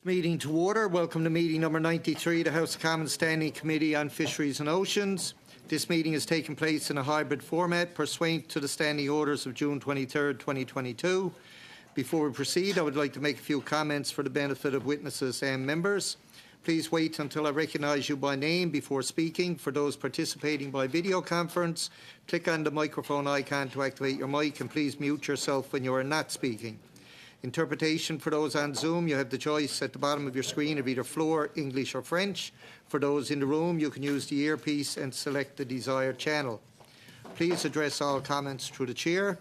Meeting to order. Welcome to meeting number 93, the House of Commons Standing Committee on Fisheries and Oceans. This meeting is taking place in a hybrid format pursuant to the standing orders of June 23, 2022. Before we proceed, I would like to make a few comments for the benefit of witnesses and members. Please wait until I recognise you by name before speaking. For those participating by video conference, click on the microphone icon to activate your mic, and please mute yourself when you are not speaking. Interpretation for those on Zoom, you have the choice at the bottom of your screen of either floor, English or French. For those in the room, you can use the earpiece and select the desired channel. Please address all comments through the chair.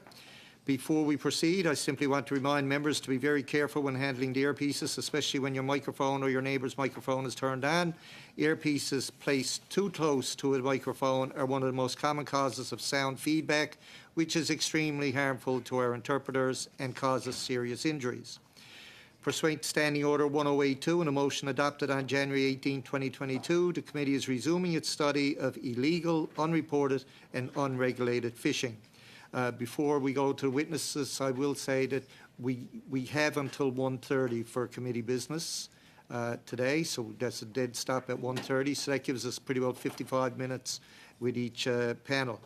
Before we proceed, I simply want to remind members to be very careful when handling the earpieces, especially when your microphone or your neighbour's microphone is turned on. Earpieces placed too close to a microphone are one of the most common causes of sound feedback, which is extremely harmful to our interpreters and causes serious injuries. Pursuant to Standing Order 1082 and a motion adopted on January 18, 2022, the Committee is resuming its study of illegal, unreported and unregulated fishing. Before we go to witnesses, I will say that we have until 1:30 for committee business today, so that's a dead stop at 1:30, so that gives us pretty well 55 minutes with each panel.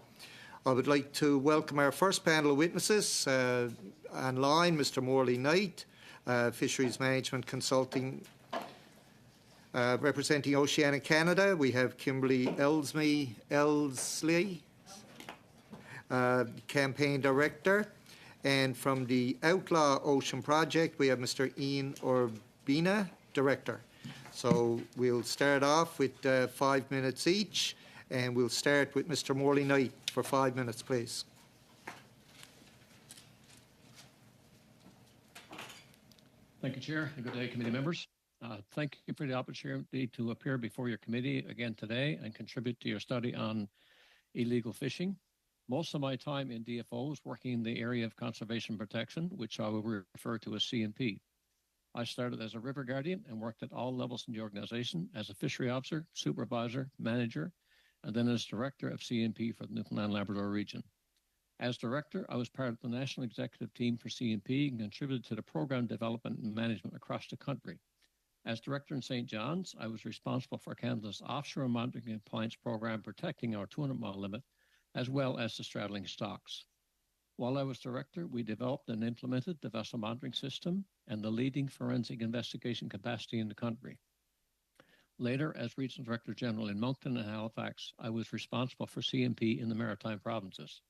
I would like to welcome our first panel of witnesses online, Mr. Morley Knight, Fisheries Management Consulting, representing Oceania Canada. We have Kimberly Elsley, Campaign Director, and from the Outlaw Ocean Project we have Mr. Ian Urbina, Director. So we'll start off with 5 minutes each, and we'll start with Mr. Morley Knight for 5 minutes, please. Thank you, Chair, and good day, committee members. Thank you for the opportunity to appear before your committee again today and contribute to your study on illegal fishing. Most of my time in DFO is working in the area of conservation protection, which I will refer to as CNP. I started as a river guardian and worked at all levels in the organization as a fishery officer, supervisor, manager, and then as director of CNP for the Newfoundland Labrador region. As director, I was part of the national executive team for CNP and contributed to the program development and management across the country. As director in St. John's, I was responsible for Canada's offshore monitoring and compliance program protecting our 200-mile limit, as well as the straddling stocks. While I was director, we developed and implemented the vessel monitoring system and the leading forensic investigation capacity in the country. Later, as regional director general in Moncton and Halifax, I was responsible for CNP in the maritime provinces.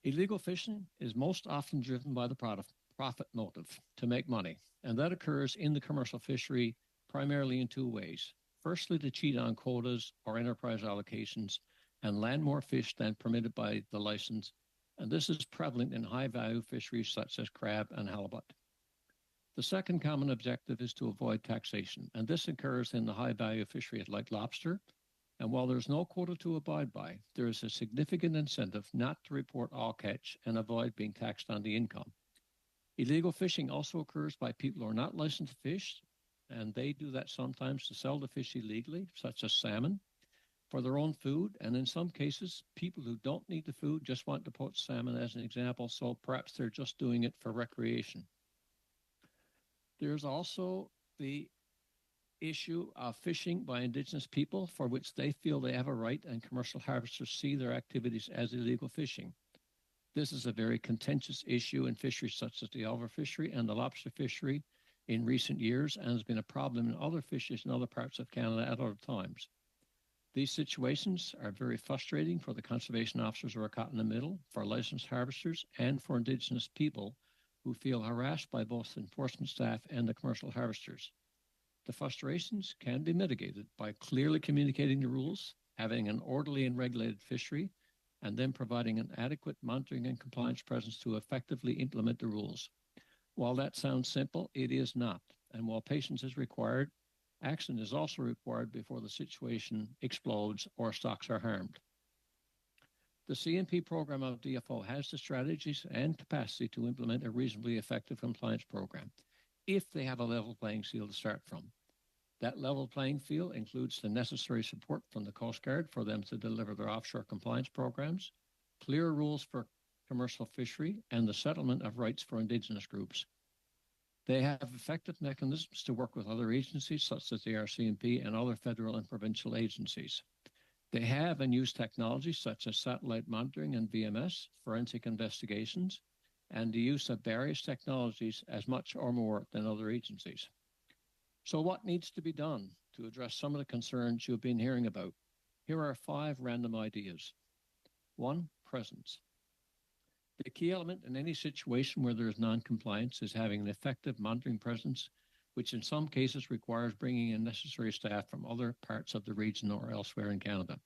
Illegal fishing is most often driven by the profit motive, to make money, and that occurs in the commercial fishery primarily in two ways. Firstly, to cheat on quotas or enterprise allocations and land more fish than permitted by the license, and this is prevalent in high-value fisheries such as crab and halibut. The second common objective is to avoid taxation, and this occurs in the high-value fisheries like lobster, and while there's no quota to abide by, there is a significant incentive not to report all catch and avoid being taxed on the income. Illegal fishing also occurs by people who are not licensed to fish, and they do that sometimes to sell the fish illegally, such as salmon, for their own food, and in some cases, people who don't need the food just want to poach salmon as an example, so perhaps they're just doing it for recreation. There's also the issue of fishing by Indigenous people for which they feel they have a right, and commercial harvesters see their activities as illegal fishing. This is a very contentious issue in fisheries such as the Oliver fishery and the lobster fishery in recent years, and has been a problem in other fisheries in other parts of Canada at other times. These situations are very frustrating for the conservation officers who are caught in the middle, for licensed harvesters, and for Indigenous people who feel harassed by both enforcement staff and the commercial harvesters. The frustrations can be mitigated by clearly communicating the rules, having an orderly and regulated fishery, and then providing an adequate monitoring and compliance presence to effectively implement the rules. While that sounds simple, it is not, and while patience is required, action is also required before the situation explodes or stocks are harmed. The CNP program of DFO has the strategies and capacity to implement a reasonably effective compliance program if they have a level playing field to start from. That level playing field includes the necessary support from the Coast Guard for them to deliver their offshore compliance programs, clear rules for commercial fishery, and the settlement of rights for Indigenous groups. They have effective mechanisms to work with other agencies such as the RCMP and other federal and provincial agencies. They have and use technologies such as satellite monitoring and VMS, forensic investigations, and the use of various technologies as much or more than other agencies. So what needs to be done to address some of the concerns you've been hearing about? Here are 5 random ideas. 1, presence. The key element in any situation where there is non-compliance is having an effective monitoring presence, which in some cases requires bringing in necessary staff from other parts of the region or elsewhere in Canada.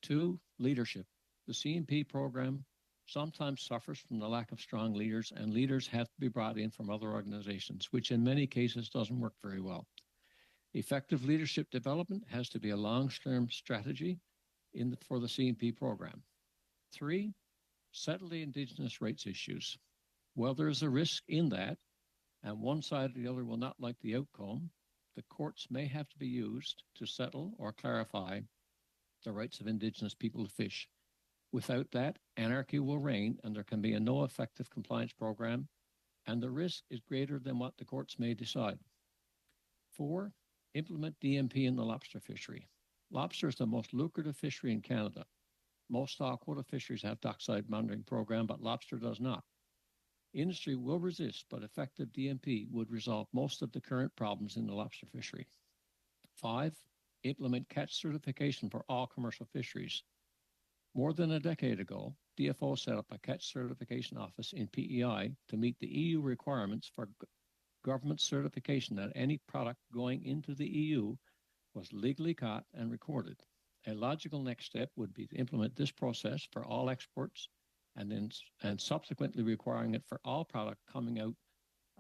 2, leadership. The CMP program sometimes suffers from the lack of strong leaders, and leaders have to be brought in from other organizations, which in many cases doesn't work very well. Effective leadership development has to be a long-term strategy for the CMP program. 3, settle the Indigenous rights issues. Well, there's a risk in that, and one side or the other will not like the outcome. The courts may have to be used to settle or clarify the rights of Indigenous people to fish. Without that, anarchy will reign and there can be no effective compliance program, and the risk is greater than what the courts may decide. 4, implement DMP in the lobster fishery. Lobster is the most lucrative fishery in Canada. Most quota fisheries have dockside monitoring program, but lobster does not. Industry will resist, but effective DMP would resolve most of the current problems in the lobster fishery. 5, implement catch certification for all commercial fisheries. More than a decade ago, DFO set up a catch certification office in PEI to meet the EU requirements for government certification that any product going into the EU was legally caught and recorded. A logical next step would be to implement this process for all exports and subsequently requiring it for all product coming out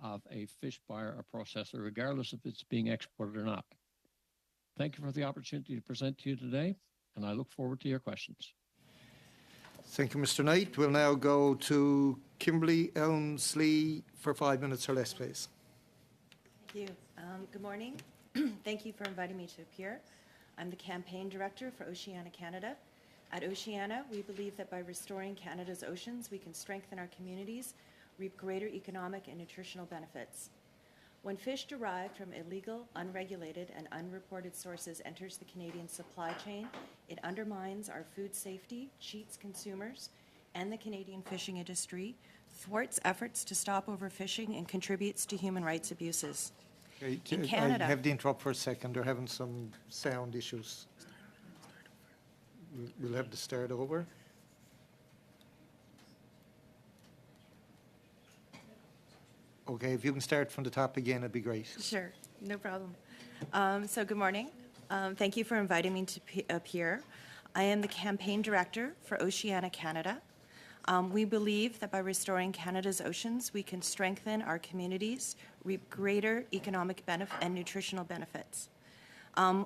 of a fish buyer or processor, regardless if it's being exported or not. Thank you for the opportunity to present to you today, and I look forward to your questions. Thank you, Mr. Knight. We'll now go to Kimberly Elmsley for 5 minutes or less, please. Thank you. Good morning. Thank you for inviting me to appear. I'm the campaign director for Oceana Canada. At Oceana, we believe that by restoring Canada's oceans, we can strengthen our communities, reap greater economic and nutritional benefits. When fish derived from illegal, unregulated, and unreported sources enters the Canadian supply chain, it undermines our food safety, cheats consumers, and the Canadian fishing industry, thwarts efforts to stop overfishing, and contributes to human rights abuses. Okay, In Canada, I have to interrupt for a second. They're having some sound issues. We'll have to start over. Okay, if you can start from the top again, it'd be great. Sure, no problem. So good morning. Thank you for inviting me to appear. I am the campaign director for Oceana Canada. We believe that by restoring Canada's oceans, we can strengthen our communities, reap greater economic benefit and nutritional benefits.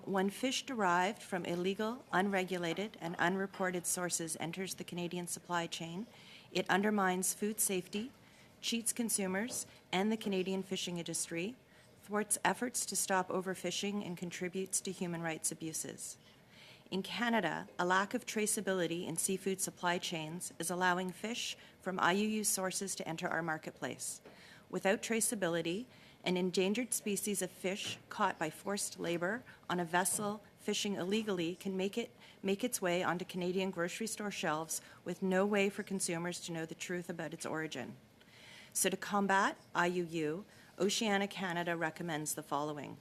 When fish derived from illegal, unregulated, and unreported sources enters the Canadian supply chain, it undermines food safety, cheats consumers and the Canadian fishing industry, thwarts efforts to stop overfishing, and contributes to human rights abuses. In Canada, a lack of traceability in seafood supply chains is allowing fish from IUU sources to enter our marketplace. Without traceability, an endangered species of fish caught by forced labor on a vessel fishing illegally can make its way onto Canadian grocery store shelves with no way for consumers to know the truth about its origin. So to combat IUU, Oceana Canada recommends the following.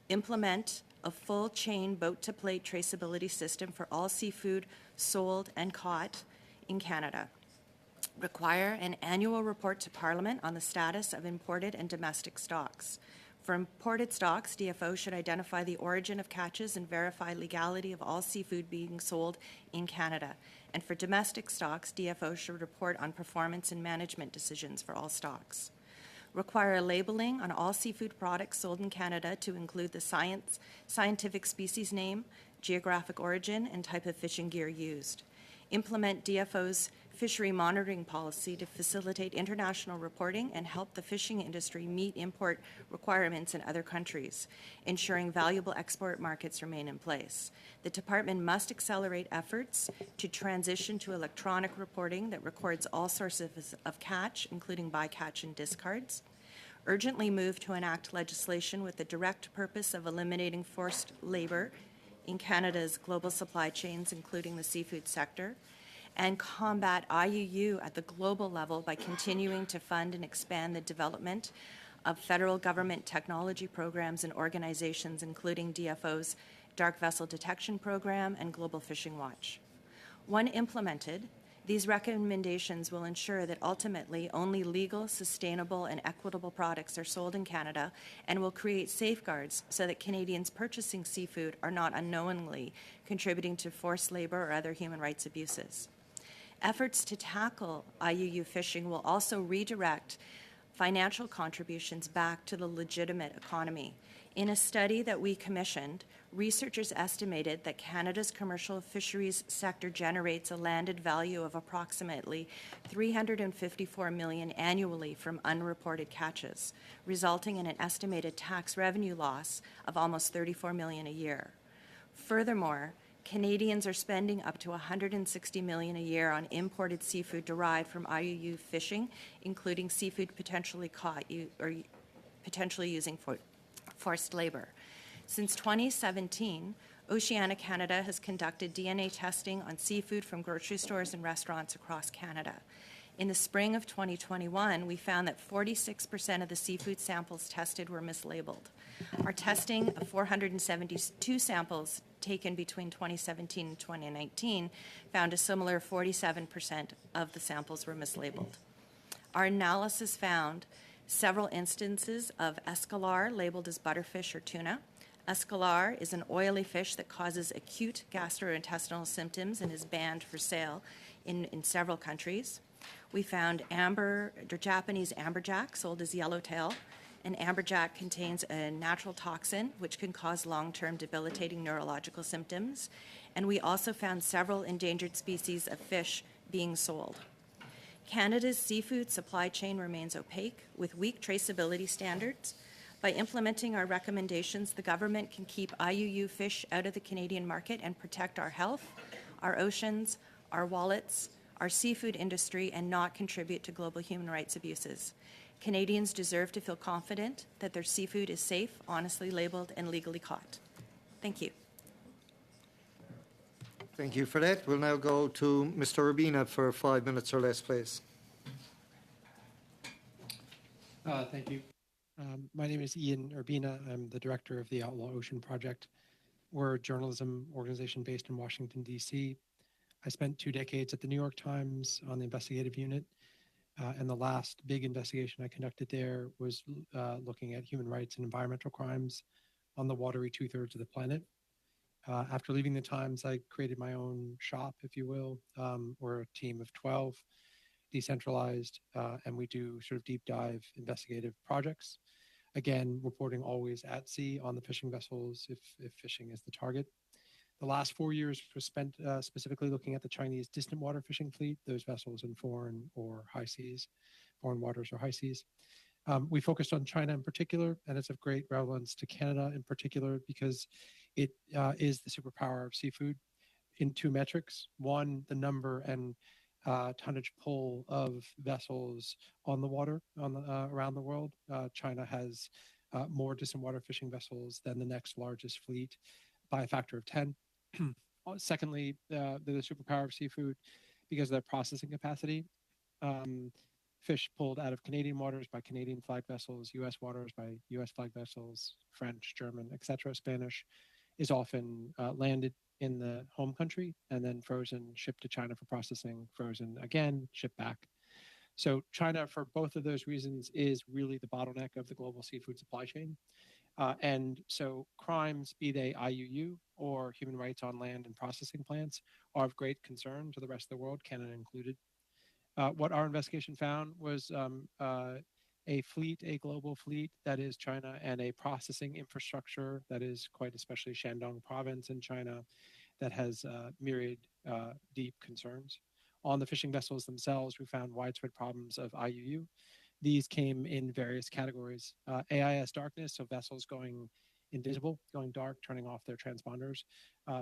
Implement a full chain boat-to-plate traceability system for all seafood sold and caught in Canada. Require an annual report to Parliament on the status of imported and domestic stocks. For imported stocks, DFO should identify the origin of catches and verify legality of all seafood being sold in Canada. And for domestic stocks, DFO should report on performance and management decisions for all stocks. Require labeling on all seafood products sold in Canada to include the scientific species name, geographic origin, and type of fishing gear used. Implement DFO's fishery monitoring policy to facilitate international reporting and help the fishing industry meet import requirements in other countries, ensuring valuable export markets remain in place. The department must accelerate efforts to transition to electronic reporting that records all sources of catch, including bycatch and discards. urgently move to enact legislation with the direct purpose of eliminating forced labor in Canada's global supply chains, including the seafood sector, and combat IUU at the global level by continuing to fund and expand the development of federal government technology programs and organizations, including DFO's Dark Vessel Detection Program and Global Fishing Watch. When implemented, these recommendations will ensure that ultimately only legal, sustainable, and equitable products are sold in Canada and will create safeguards so that Canadians purchasing seafood are not unknowingly contributing to forced labor or other human rights abuses. Efforts to tackle IUU fishing will also redirect financial contributions back to the legitimate economy. In a study that we commissioned, researchers estimated that Canada's commercial fisheries sector generates a landed value of approximately $354 million annually from unreported catches, resulting in an estimated tax revenue loss of almost $34 million a year. Furthermore, Canadians are spending up to $160 million a year on imported seafood derived from IUU fishing, including seafood potentially caught or potentially using forced labor. Since 2017, Oceana Canada has conducted DNA testing on seafood from grocery stores and restaurants across Canada. In the spring of 2021, we found that 46% of the seafood samples tested were mislabeled. Our testing of 472 samples taken between 2017 and 2019 found a similar 47% of the samples were mislabeled. Our analysis found several instances of escalar labeled as butterfish or tuna. Escalar is an oily fish that causes acute gastrointestinal symptoms and is banned for sale in several countries. We found Japanese amberjack sold as yellowtail. And amberjack contains a natural toxin which can cause long-term debilitating neurological symptoms. And we also found several endangered species of fish being sold. Canada's seafood supply chain remains opaque with weak traceability standards. By implementing our recommendations, the government can keep IUU fish out of the Canadian market and protect our health, our oceans, our wallets, our seafood industry, and not contribute to global human rights abuses. Canadians deserve to feel confident that their seafood is safe, honestly labeled, and legally caught. Thank you. Thank you for that. We'll now go to Mr. Urbina for 5 minutes or less, please. Thank you. My name is Ian Urbina. I'm the director of the Outlaw Ocean Project. We're a journalism organization based in Washington, D.C. I spent 2 decades at the New York Times on the investigative unit. And the last big investigation I conducted there was looking at human rights and environmental crimes on the watery 2/3 of the planet. After leaving the Times, I created my own shop, if you will. We're a team of 12, decentralized, and we do sort of deep dive investigative projects. Again, reporting always at sea on the fishing vessels if fishing is the target. The last 4 years was spent specifically looking at the Chinese distant water fishing fleet, those vessels in foreign waters or high seas. We focused on China in particular, and it's of great relevance to Canada in particular because it is the superpower of seafood in 2 metrics. One, the number and tonnage pull of vessels on the water around the world. China has more distant water fishing vessels than the next largest fleet by a factor of 10. Secondly, they're the superpower of seafood because of their processing capacity. Fish pulled out of Canadian waters by Canadian flag vessels, U.S. waters by U.S. flag vessels, French, German, etc., Spanish, is often landed in the home country and then frozen, shipped to China for processing, frozen again, shipped back. So China, for both of those reasons, is really the bottleneck of the global seafood supply chain. And so crimes, be they IUU or human rights on land and processing plants, are of great concern to the rest of the world, Canada included. What our investigation found was a fleet, a global fleet that is China, and a processing infrastructure that is quite especially Shandong province in China that has myriad deep concerns. On the fishing vessels themselves, we found widespread problems of IUU. These came in various categories. AIS darkness, so vessels going invisible, going dark, turning off their transponders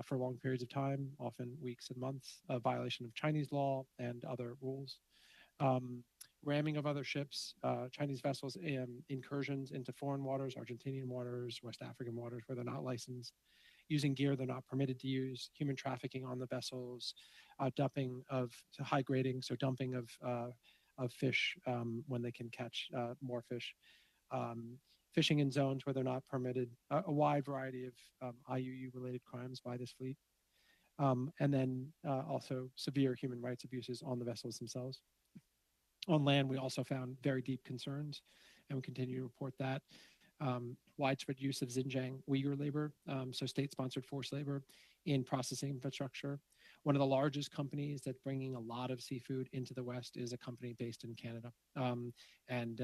for long periods of time, often weeks and months, a violation of Chinese law and other rules. ramming of other ships, Chinese vessels, incursions into foreign waters, Argentinian waters, West African waters where they're not licensed, using gear they're not permitted to use, human trafficking on the vessels, dumping of high grading, so dumping of fish when they can catch more fish, fishing in zones where they're not permitted, a wide variety of IUU-related crimes by this fleet, and then also severe human rights abuses on the vessels themselves. On land, we also found very deep concerns, and we continue to report that. Widespread use of Xinjiang Uyghur labor, so state-sponsored forced labor in processing infrastructure. One of the largest companies that's bringing a lot of seafood into the West is a company based in Canada, and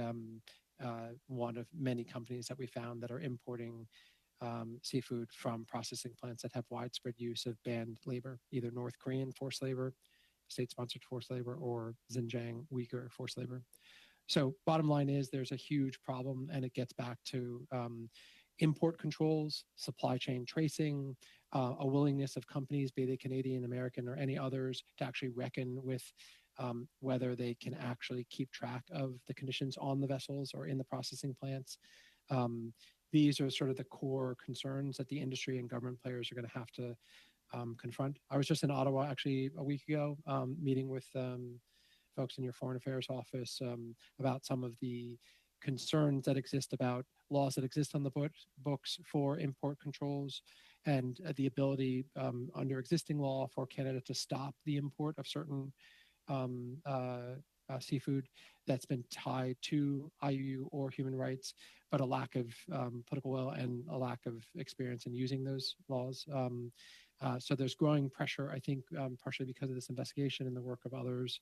one of many companies that we found that are importing seafood from processing plants that have widespread use of banned labor, either North Korean forced labor, state-sponsored forced labor, or Xinjiang Uyghur forced labor. So bottom line is there's a huge problem, and it gets back to import controls, supply chain tracing, a willingness of companies, be they Canadian, American, or any others, to actually reckon with whether they can actually keep track of the conditions on the vessels or in the processing plants. These are sort of the core concerns that the industry and government players are going to have to confront. I was just in Ottawa actually a week ago, meeting with folks in your Foreign Affairs office about some of the concerns that exist about laws that exist on the books for import controls and the ability under existing law for Canada to stop the import of certain seafood that's been tied to IUU or human rights, but a lack of political will and a lack of experience in using those laws. So there's growing pressure, I think, partially because of this investigation and the work of others,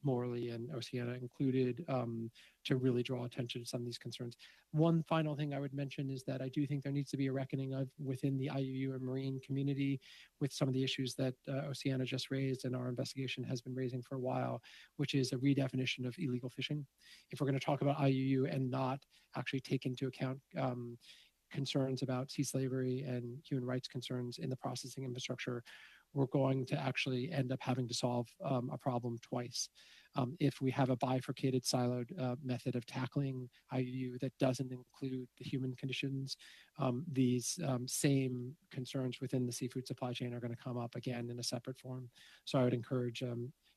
Morley and Oceana included, to really draw attention to some of these concerns. One final thing I would mention is that I do think there needs to be a reckoning of within the IUU and marine community with some of the issues that Oceana just raised and our investigation has been raising for a while, which is a redefinition of illegal fishing. If we're going to talk about IUU and not actually take into account concerns about sea slavery and human rights concerns in the processing infrastructure, we're going to actually end up having to solve a problem twice. If we have a bifurcated, siloed method of tackling IUU that doesn't include the human conditions, these same concerns within the seafood supply chain are going to come up again in a separate form. So I would encourage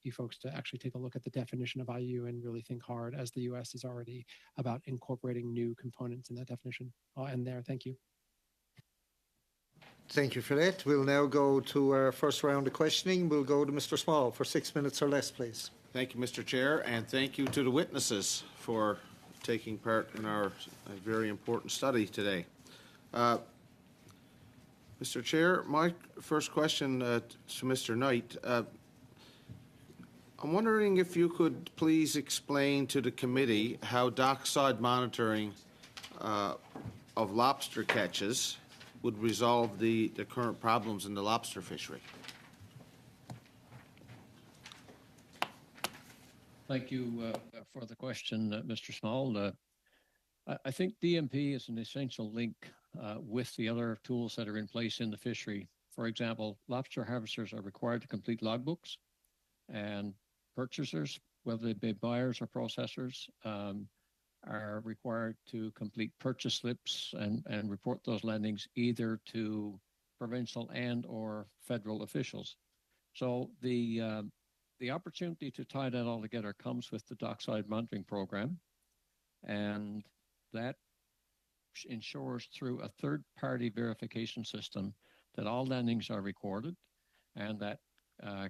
you folks to actually take a look at the definition of IUU and really think hard, as the U.S. is already, about incorporating new components in that definition. I'll end there. Thank you. Thank you for that. We'll now go to our first round of questioning. We'll go to Mr. Small for 6 minutes or less, please. Thank you, Mr. Chair, and thank you to the witnesses for taking part in our very important study today. Mr. Chair, my first question to Mr. Knight, I'm wondering if you could please explain to the committee how dockside monitoring of lobster catches would resolve the current problems in the lobster fishery. Thank you for the question, Mr. Small. I think DMP is an essential link with the other tools that are in place in the fishery. For example, lobster harvesters are required to complete logbooks, and purchasers, whether they be buyers or processors, are required to complete purchase slips and report those landings either to provincial and or federal officials. So the opportunity to tie that all together comes with the dockside monitoring program, and that ensures through a third-party verification system that all landings are recorded and that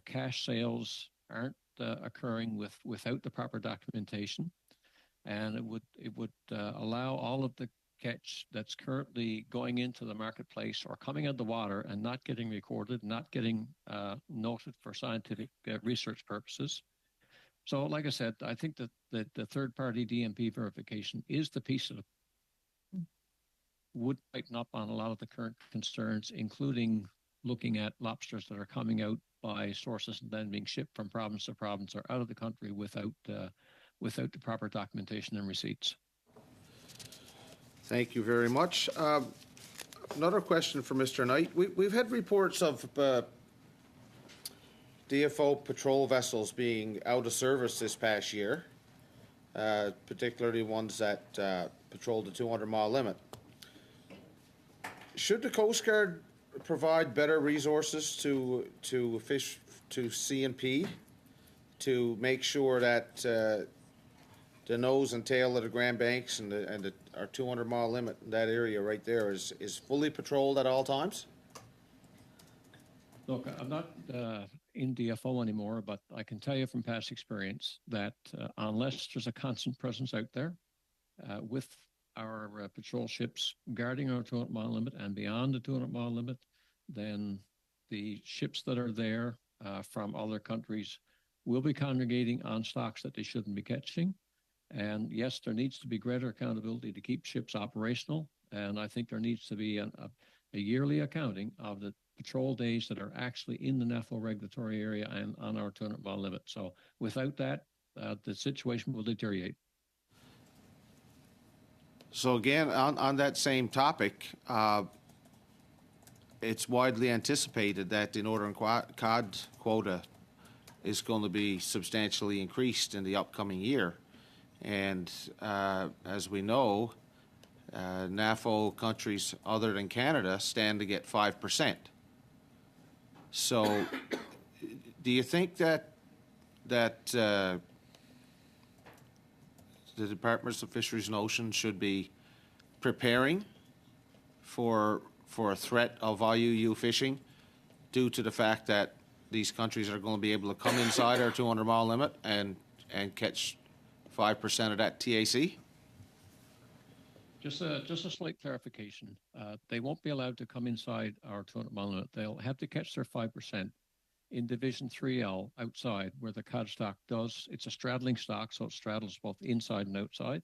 cash sales aren't occurring without the proper documentation. And it would allow all of the catch that's currently going into the marketplace or coming out of the water and not getting recorded, not getting noted for scientific research purposes. So, like I said, I think that the third-party DMP verification is the piece that would tighten up on a lot of the current concerns, including looking at lobsters that are coming out by sources and then being shipped from province to province or out of the country without the proper documentation and receipts. Thank you very much. Another question for Mr. Knight. We've had reports of DFO patrol vessels being out of service this past year. particularly ones that patrol the 200-mile limit. Should the Coast Guard provide better resources to C&P to make sure that the nose and tail of the Grand Banks and our 200-mile limit, that area right there, is fully patrolled at all times? Look, I'm not in DFO anymore, but I can tell you from past experience that unless there's a constant presence out there with our patrol ships guarding our 200-mile limit and beyond the 200-mile limit, then the ships that are there from other countries will be congregating on stocks that they shouldn't be catching. And yes, there needs to be greater accountability to keep ships operational. And I think there needs to be a yearly accounting of the patrol days that are actually in the NAFO regulatory area and on our 200-mile limit. So without that, the situation will deteriorate. So again, on that same topic, it's widely anticipated that the northern cod quota is going to be substantially increased in the upcoming year. And as we know, NAFO countries other than Canada stand to get 5%. So do you think that the Departments of Fisheries and Oceans should be preparing for a threat of IUU fishing due to the fact that these countries are going to be able to come inside our 200-mile limit and catch 5% of that TAC? Just a slight clarification. They won't be allowed to come inside our 200-mile limit. They'll have to catch their 5% in Division 3L outside, where the cod stock does. It's a straddling stock, so it straddles both inside and outside.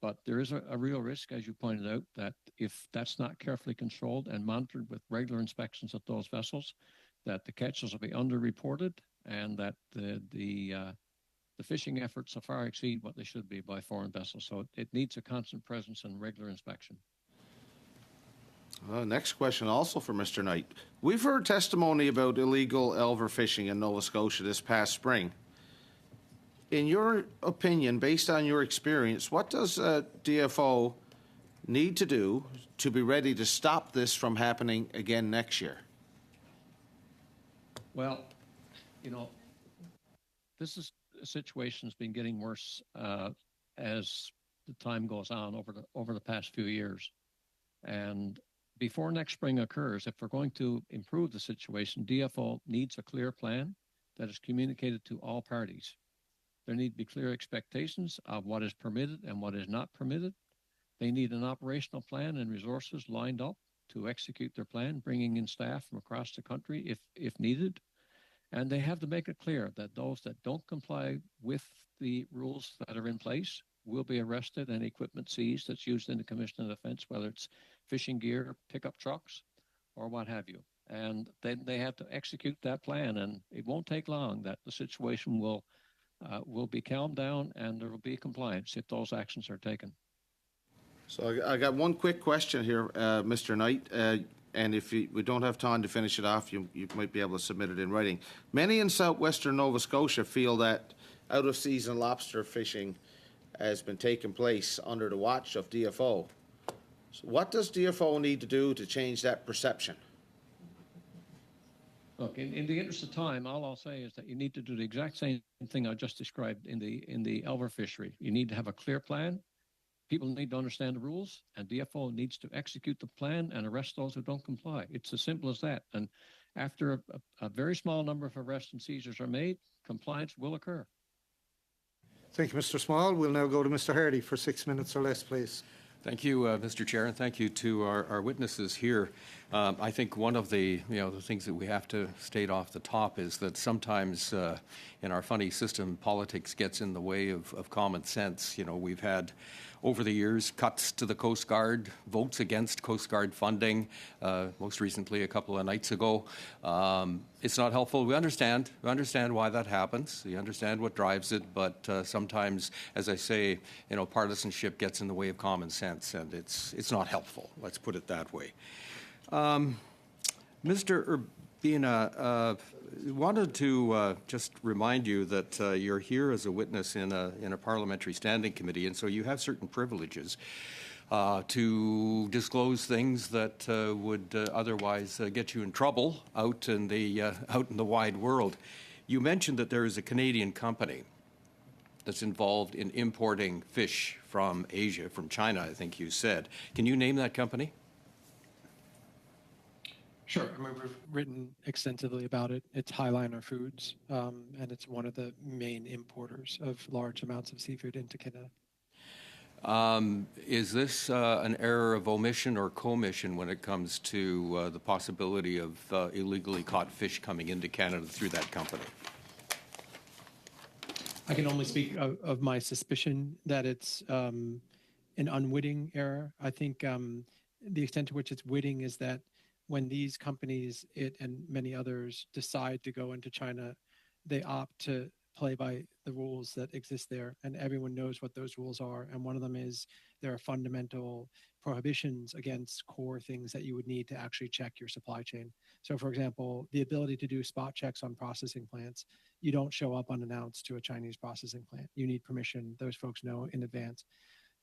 But there is a real risk, as you pointed out, that if that's not carefully controlled and monitored with regular inspections at those vessels, that the catches will be underreported and that the fishing efforts so far exceed what they should be by foreign vessels. So it needs a constant presence and regular inspection. Next question also for Mr. Knight. We've heard testimony about illegal overfishing in Nova Scotia this past spring. In your opinion, based on your experience, what does DFO need to do to be ready to stop this from happening again next year? Well, this is a situation that's been getting worse as the time goes on over the past few years. And before next spring occurs, if we're going to improve the situation, DFO needs a clear plan that is communicated to all parties. There need to be clear expectations of what is permitted and what is not permitted. They need an operational plan and resources lined up to execute their plan, bringing in staff from across the country if needed. And they have to make it clear that those that don't comply with the rules that are in place will be arrested and equipment seized that's used in the commission of offense, whether it's fishing gear, pickup trucks, or what have you. And then they have to execute that plan, and it won't take long that the situation will be calmed down and there will be compliance if those actions are taken. So I got one quick question here, Mr. Knight, and if we don't have time to finish it off, you might be able to submit it in writing. Many in southwestern Nova Scotia feel that out-of-season lobster fishing has been taking place under the watch of DFO. So what does DFO need to do to change that perception? Look, in the interest of time, all I'll say is that you need to do the exact same thing I just described in the Elver fishery. You need to have a clear plan. People need to understand the rules, and DFO needs to execute the plan and arrest those who don't comply. It's as simple as that. And after a very small number of arrests and seizures are made, compliance will occur. Thank you, Mr. Small. We'll now go to Mr. Hardy for 6 minutes or less, please. Thank you, Mr. Chair, and thank you to our witnesses here. I think one of the the things that we have to state off the top is that sometimes in our funny system, politics gets in the way of common sense. We've had over the years cuts to the Coast Guard, votes against Coast Guard funding, most recently a couple of nights ago. It's not helpful. We understand why that happens. We understand what drives it, but sometimes, as I say, partisanship gets in the way of common sense, and it's not helpful. Let's put it that way. Mr. Urbina, wanted to just remind you that you're here as a witness in a parliamentary standing committee, and so you have certain privileges to disclose things that would otherwise get you in trouble out in the wide world. You mentioned that there is a Canadian company that's involved in importing fish from Asia, from China, I think you said. Can you name that company? Sure. I mean, we've written extensively about it. It's Highliner Foods, and it's one of the main importers of large amounts of seafood into Canada. Is this an error of omission or commission when it comes to the possibility of illegally caught fish coming into Canada through that company? I can only speak of my suspicion that it's an unwitting error. I think the extent to which it's witting is that when these companies, it and many others, decide to go into China, they opt to play by the rules that exist there, and everyone knows what those rules are. And one of them is there are fundamental prohibitions against core things that you would need to actually check your supply chain. So, for example, the ability to do spot checks on processing plants. You don't show up unannounced to a Chinese processing plant. You need permission. Those folks know in advance.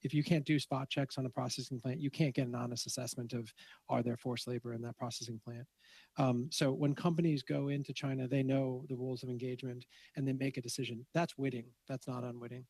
If you can't do spot checks on a processing plant, you can't get an honest assessment of are there forced labor in that processing plant. So when companies go into China, they know the rules of engagement and they make a decision. That's witting. That's not unwitting.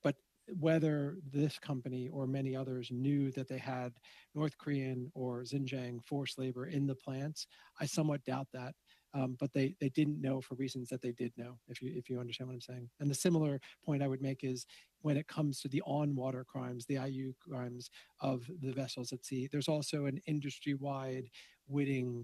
But whether this company or many others knew that they had North Korean or Xinjiang forced labor in the plants, I somewhat doubt that. But they didn't know for reasons that they did know, if you understand what I'm saying. And the similar point I would make is when it comes to the on-water crimes, the IU crimes of the vessels at sea, there's also an industry-wide witting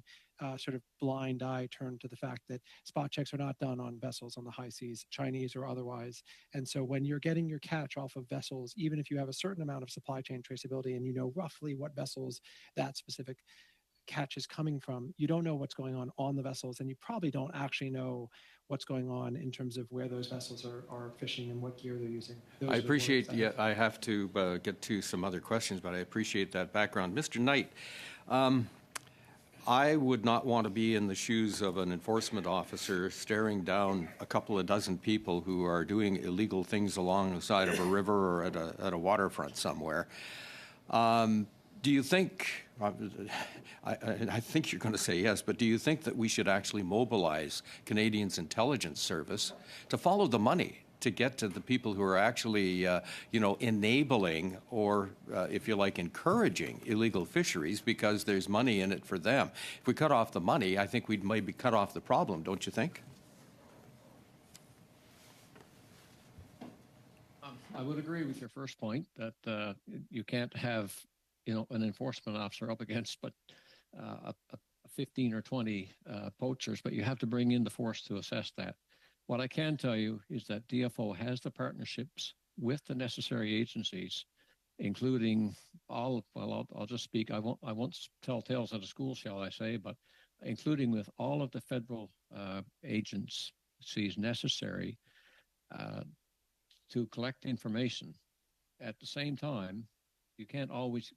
sort of blind eye turned to the fact that spot checks are not done on vessels on the high seas, Chinese or otherwise. And so when you're getting your catch off of vessels, even if you have a certain amount of supply chain traceability and you know roughly what vessels that specific catch is coming from, you don't know what's going on the vessels, and you probably don't actually know what's going on in terms of where those vessels are fishing and what gear they're using. I appreciate, yeah, I have to get to some other questions, but I appreciate that background. Mr. Knight, I would not want to be in the shoes of an enforcement officer staring down a couple of dozen people who are doing illegal things along the side of a river or at a waterfront somewhere. Do you think, I think you're going to say yes, but do you think that we should actually mobilize Canadians' intelligence service to follow the money, to get to the people who are actually, enabling or, if you like, encouraging illegal fisheries because there's money in it for them? If we cut off the money, I think we'd maybe cut off the problem, don't you think? I would agree with your first point that you can't have an enforcement officer up against but 15 or 20 poachers, but you have to bring in the force to assess that. What I can tell you is that DFO has the partnerships with the necessary agencies, including I'll just speak, I won't tell tales at a school, shall I say, but including with all of the federal agencies necessary to collect information. At the same time, you can't always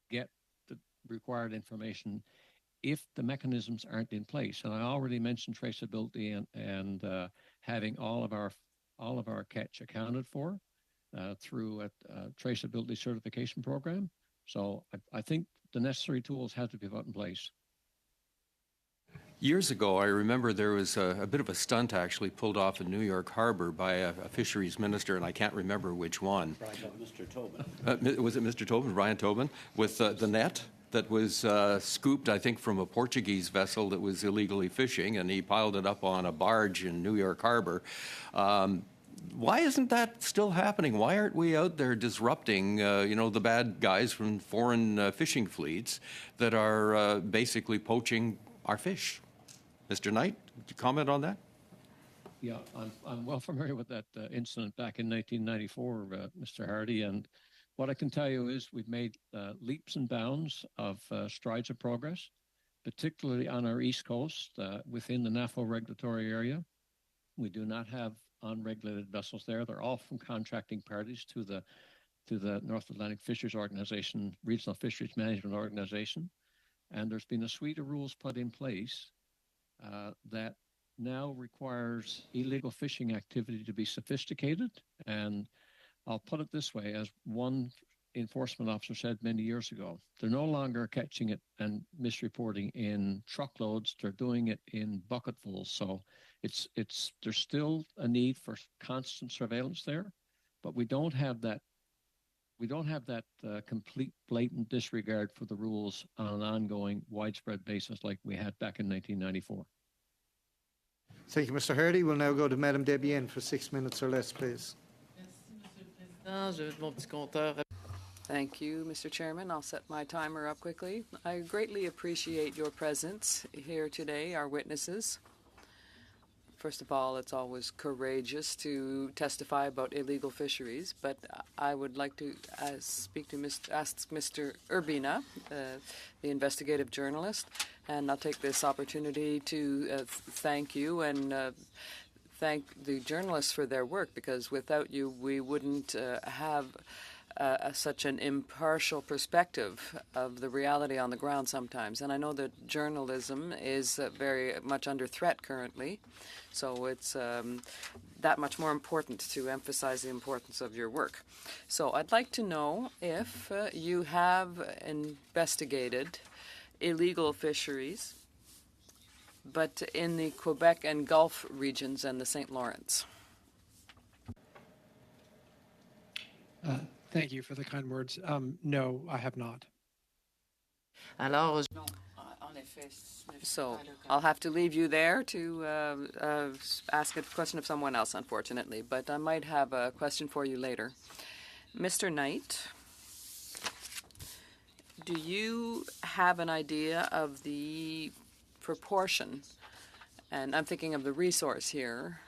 get the required information if the mechanisms aren't in place. And I already mentioned traceability and having all of our catch accounted for through a traceability certification program. So I think the necessary tools have to be put in place. Years ago, I remember there was a bit of a stunt actually pulled off in New York Harbor by a fisheries minister, and I can't remember which one. Mr. Tobin. Was it Mr. Tobin, Brian Tobin, with the net that was scooped, I think, from a Portuguese vessel that was illegally fishing, and he piled it up on a barge in New York Harbor. Why isn't that still happening? Why aren't we out there disrupting, the bad guys from foreign fishing fleets that are basically poaching our fish? Mr. Knight, could you comment on that? Yeah, I'm well familiar with that incident back in 1994, Mr. Hardy, and what I can tell you is we've made leaps and bounds of strides of progress, particularly on our East Coast within the NAFO regulatory area. We do not have unregulated vessels there. They're all from contracting parties to the North Atlantic Fisheries Organization, Regional Fisheries Management Organization, and there's been a suite of rules put in place that now requires illegal fishing activity to be sophisticated. And I'll put it this way, as one enforcement officer said many years ago, they're no longer catching it and misreporting in truckloads, they're doing it in bucketfuls. So there's still a need for constant surveillance there, but we don't have that complete blatant disregard for the rules on an ongoing widespread basis like we had back in 1994. Thank you, Mr. Hardy. We'll now go to Madam Debienne for 6 minutes or less, please. Thank you, Mr. Chairman. I'll set my timer up quickly. I greatly appreciate your presence here today, our witnesses. First of all, it's always courageous to testify about illegal fisheries, but I would like to ask Mr. Urbina, the investigative journalist, and I'll take this opportunity to thank you and thank the journalists for their work, because without you, we wouldn't have such an impartial perspective of the reality on the ground sometimes. And I know that journalism is very much under threat currently, so it's that much more important to emphasize the importance of your work. So I'd like to know if you have investigated illegal fisheries, but in the Quebec and Gulf regions and the St. Lawrence. Thank you for the kind words. No, I have not. So I'll have to leave you there to ask a question of someone else, unfortunately, but I might have a question for you later. Mr. Knight, do you have an idea of the proportion, and I'm thinking of the resource here,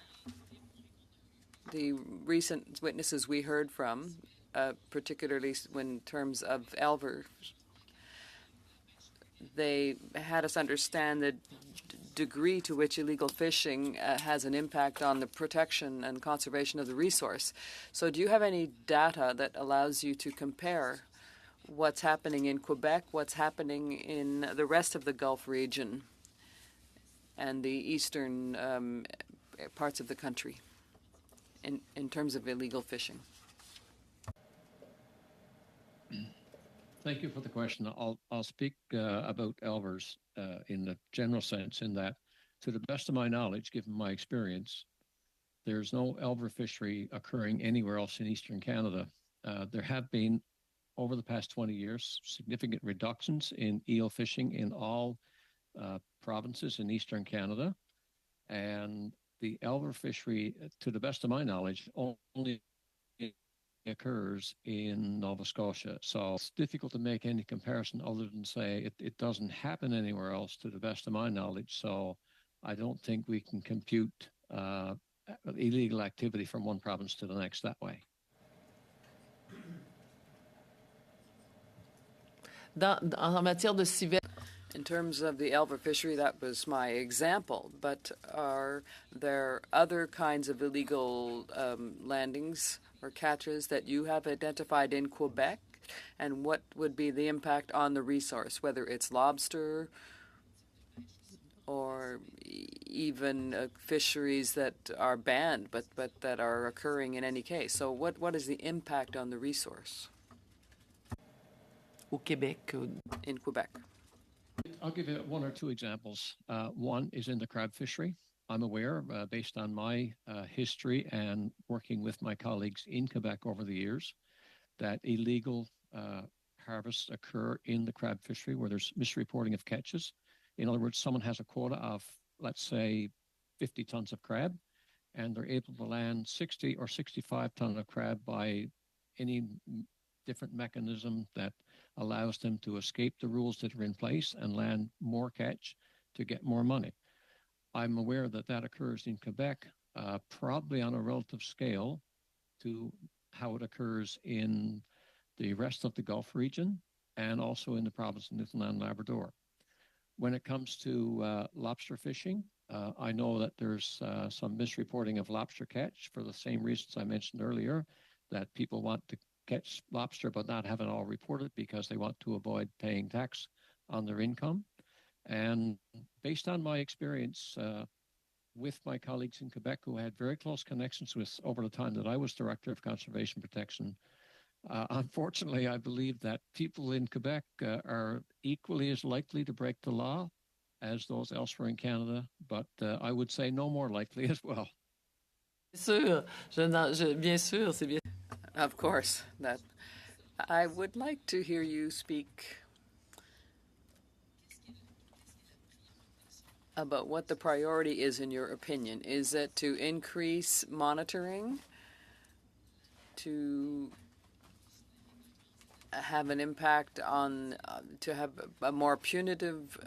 the recent witnesses we heard from, particularly in terms of Elver, they had us understand the degree to which illegal fishing has an impact on the protection and conservation of the resource. So do you have any data that allows you to compare what's happening in Quebec, what's happening in the rest of the Gulf region and the eastern parts of the country in terms of illegal fishing? Thank you for the question. I'll speak about Elvers in the general sense, in that, to the best of my knowledge, given my experience, there's no Elver fishery occurring anywhere else in eastern Canada. There have been, over the past 20 years, significant reductions in eel fishing in all provinces in eastern Canada. And the Elver fishery, to the best of my knowledge, only occurs in Nova Scotia. So it's difficult to make any comparison other than say it doesn't happen anywhere else, to the best of my knowledge. So I don't think we can compute illegal activity from one province to the next that way. In terms of the Elver fishery, that was my example, but are there other kinds of illegal landings or catches that you have identified in Quebec? And what would be the impact on the resource, whether it's lobster or even fisheries that are banned but that are occurring in any case? So what is the impact on the resource? In Quebec. I'll give you one or two examples. One is in the crab fishery. I'm aware, based on my history and working with my colleagues in Quebec over the years, that illegal harvests occur in the crab fishery where there's misreporting of catches. In other words, someone has a quota of, let's say, 50 tons of crab, and they're able to land 60 or 65 tons of crab by any different mechanism that allows them to escape the rules that are in place and land more catch to get more money. I'm aware that that occurs in Quebec, probably on a relative scale to how it occurs in the rest of the Gulf region and also in the province of Newfoundland and Labrador. When it comes to lobster fishing, I know that there's some misreporting of lobster catch for the same reasons I mentioned earlier, that people want to catch lobster but not have it all reported because they want to avoid paying tax on their income. And based on my experience with my colleagues in Quebec who had very close connections with over the time that I was Director of Conservation Protection, unfortunately, I believe that people in Quebec are equally as likely to break the law as those elsewhere in Canada, but I would say no more likely as well. Bien sûr, c'est bien. Of course, that I would like to hear you speak about what the priority is in your opinion. Is it to increase monitoring, to have an impact on, to have a more punitive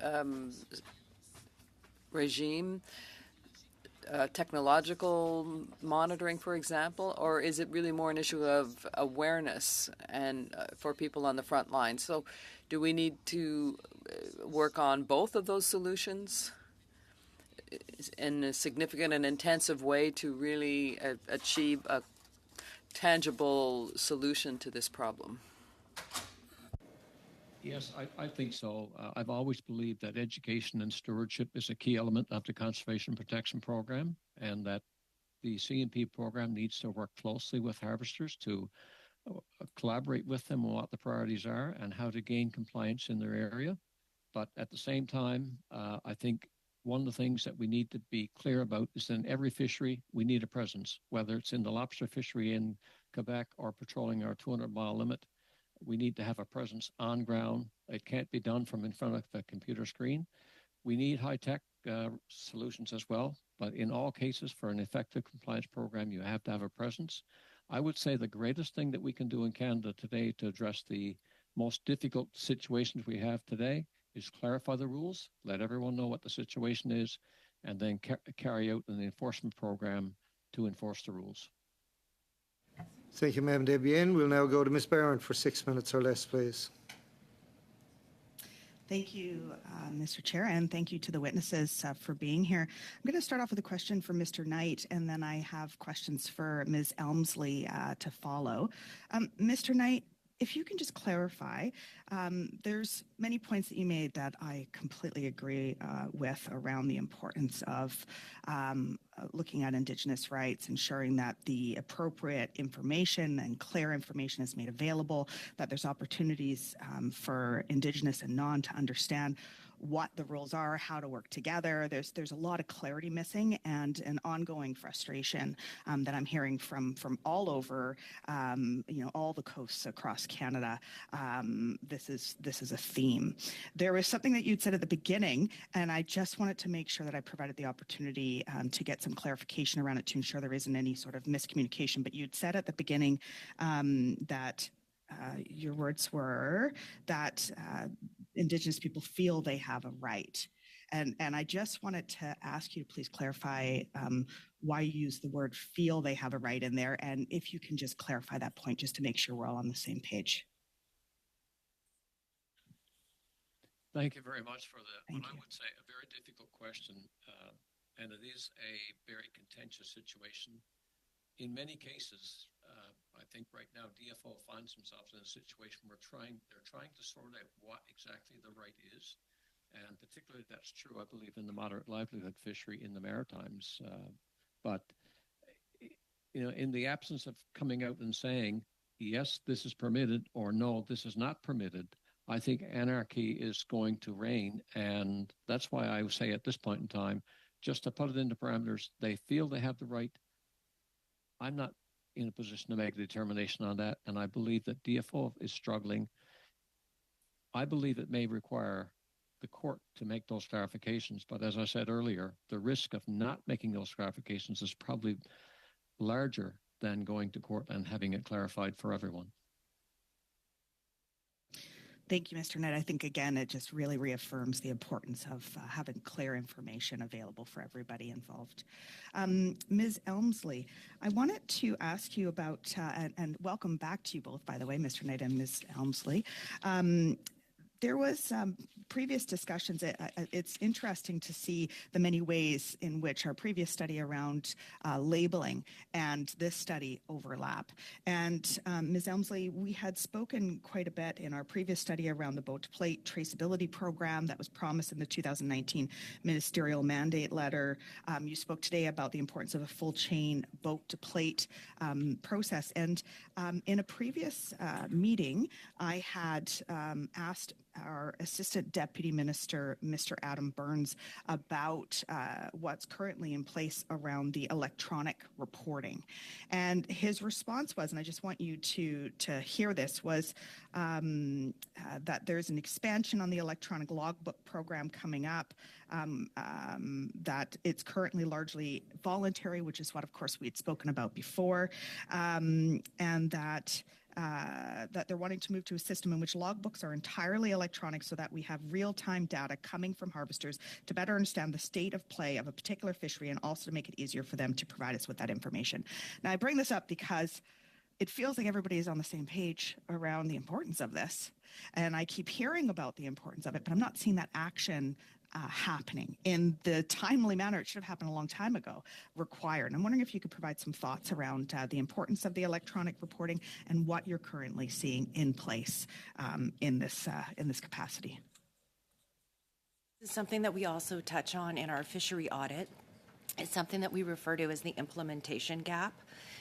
regime, technological monitoring, for example, or is it really more an issue of awareness and for people on the front line? So do we need to work on both of those solutions in a significant and intensive way to really achieve a tangible solution to this problem? Yes, I think so. I've always believed that education and stewardship is a key element of the Conservation Protection Program, and that the C&P program needs to work closely with harvesters to collaborate with them on what the priorities are and how to gain compliance in their area. But at the same time, I think one of the things that we need to be clear about is that in every fishery, we need a presence, whether it's in the lobster fishery in Quebec or patrolling our 200-mile limit. We need to have a presence on ground. It can't be done from in front of a computer screen. We need high-tech solutions as well, but in all cases, for an effective compliance program, you have to have a presence. I would say the greatest thing that we can do in Canada today to address the most difficult situations we have today is clarify the rules, let everyone know what the situation is, and then carry out an enforcement program to enforce the rules. Thank you, Madam Debienne. We'll now go to Ms. Barron for 6 minutes or less, please. Thank you, Mr. Chair, and thank you to the witnesses for being here. I'm going to start off with a question for Mr. Knight, and then I have questions for Ms. Elmsley to follow. Mr. Knight, if you can just clarify, there's many points that you made that I completely agree with around the importance of looking at Indigenous rights, ensuring that the appropriate information and clear information is made available, that there's opportunities for Indigenous and non to understand what the rules are, how to work together. There's a lot of clarity missing and an ongoing frustration that I'm hearing from all over, all the coasts across Canada. This is a theme. There was something that you'd said at the beginning, and I just wanted to make sure that I provided the opportunity to get some clarification around it to ensure there isn't any sort of miscommunication. But you'd said at the beginning that your words were that Indigenous people feel they have a right. And I just wanted to ask you to please clarify why you use the word feel they have a right in there, and if you can just clarify that point just to make sure we're all on the same page. Thank you very much for Thank what you. I would say a very difficult question, and it is a very contentious situation. In many cases, I think right now DFO finds themselves in a situation where they're trying to sort out what exactly the right is, and particularly that's true, I believe, in the moderate livelihood fishery in the Maritimes. But in the absence of coming out and saying yes, this is permitted, or no, this is not permitted, I think anarchy is going to reign, and that's why I would say at this point in time, just to put it into parameters, they feel they have the right. I'm not in a position to make a determination on that, and I believe that DFO is struggling. I believe it may require the court to make those clarifications, but as I said earlier, the risk of not making those clarifications is probably larger than going to court and having it clarified for everyone. Thank you, Mr. Knight. I think, again, it just really reaffirms the importance of having clear information available for everybody involved. Ms. Elmsley, I wanted to ask you about, and welcome back to you both, by the way, Mr. Knight and Ms. Elmsley. There was previous discussions. It's interesting to see the many ways in which our previous study around labeling and this study overlap. And Ms. Elmsley, we had spoken quite a bit in our previous study around the boat-to-plate traceability program that was promised in the 2019 ministerial mandate letter. You spoke today about the importance of a full-chain boat-to-plate process. And in a previous meeting, I had asked our Assistant Deputy Minister, Mr. Adam Burns, about what's currently in place around the electronic reporting. And his response was, and I just want you to hear this, was that there's an expansion on the electronic logbook program coming up, that it's currently largely voluntary, which is what, of course, we had spoken about before, and that they're wanting to move to a system in which logbooks are entirely electronic so that we have real-time data coming from harvesters to better understand the state of play of a particular fishery and also to make it easier for them to provide us with that information. Now, I bring this up because it feels like everybody is on the same page around the importance of this. And I keep hearing about the importance of it, but I'm not seeing that action happening in the timely manner it should have happened a long time ago required. And I'm wondering if you could provide some thoughts around the importance of the electronic reporting and what you're currently seeing in place in this capacity. This is something that we also touch on in our fishery audit. It's something that we refer to as the implementation gap.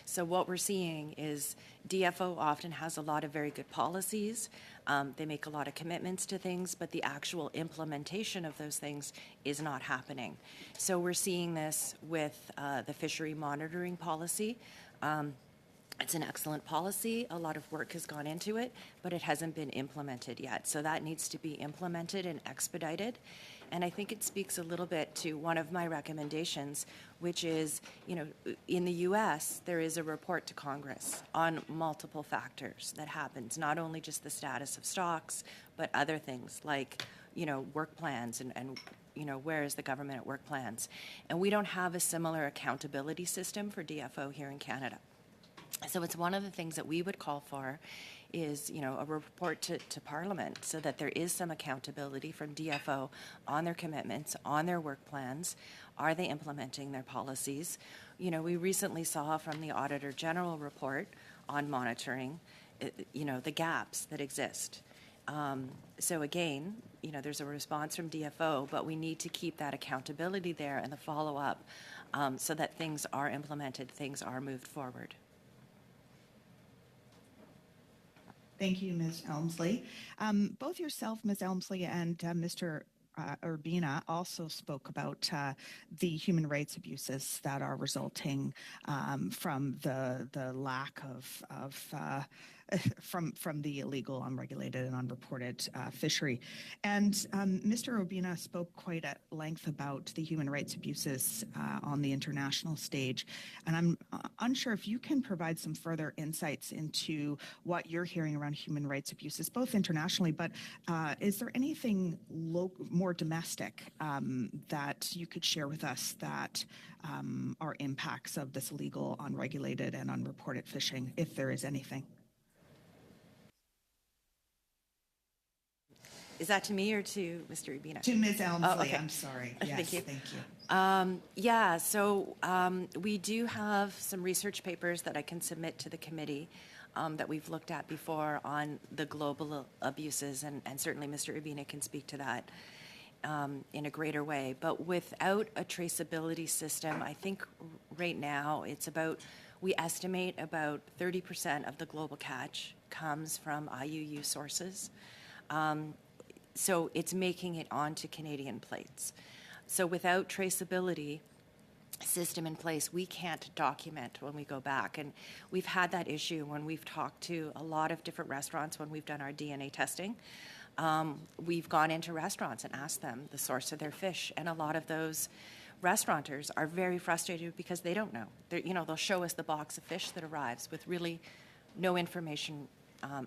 So what we're seeing is DFO often has a lot of very good policies. They make a lot of commitments to things, but the actual implementation of those things is not happening. So we're seeing this with the fishery monitoring policy. It's an excellent policy. A lot of work has gone into it, but it hasn't been implemented yet. So that needs to be implemented and expedited. And I think it speaks a little bit to one of my recommendations, which is, in the U.S., there is a report to Congress on multiple factors that happens, not only just the status of stocks, but other things like, work plans and where is the government at work plans. And we don't have a similar accountability system for DFO here in Canada. So it's one of the things that we would call for is, a report to Parliament so that there is some accountability from DFO on their commitments, on their work plans. Are they implementing their policies? We recently saw from the Auditor General report on monitoring, the gaps that exist. So again, there's a response from DFO, but we need to keep that accountability there and the follow-up so that things are implemented, things are moved forward. Thank you, Ms. Elmsley. Both yourself, Ms. Elmsley, and Mr. Urbina also spoke about the human rights abuses that are resulting from the lack of from the illegal, unregulated, and unreported fishery. And Mr. Urbina spoke quite at length about the human rights abuses on the international stage. And I'm unsure if you can provide some further insights into what you're hearing around human rights abuses, both internationally, but is there anything more domestic that you could share with us that are impacts of this illegal, unregulated, and unreported fishing, if there is anything? Is that to me or to Mr. Urbina? To Ms. Elmsley, Oh, okay. I'm sorry. Yes, Thank you. Thank you. So we do have some research papers that I can submit to the committee that we've looked at before on the global abuses, and certainly Mr. Urbina can speak to that in a greater way. But without a traceability system, I think right now we estimate about 30% of the global catch comes from IUU sources. So it's making it onto Canadian plates. So without traceability system in place, we can't document when we go back. And we've had that issue when we've talked to a lot of different restaurants when we've done our DNA testing. We've gone into restaurants and asked them the source of their fish. And a lot of those restaurateurs are very frustrated because they don't know. They'll show us the box of fish that arrives with really no information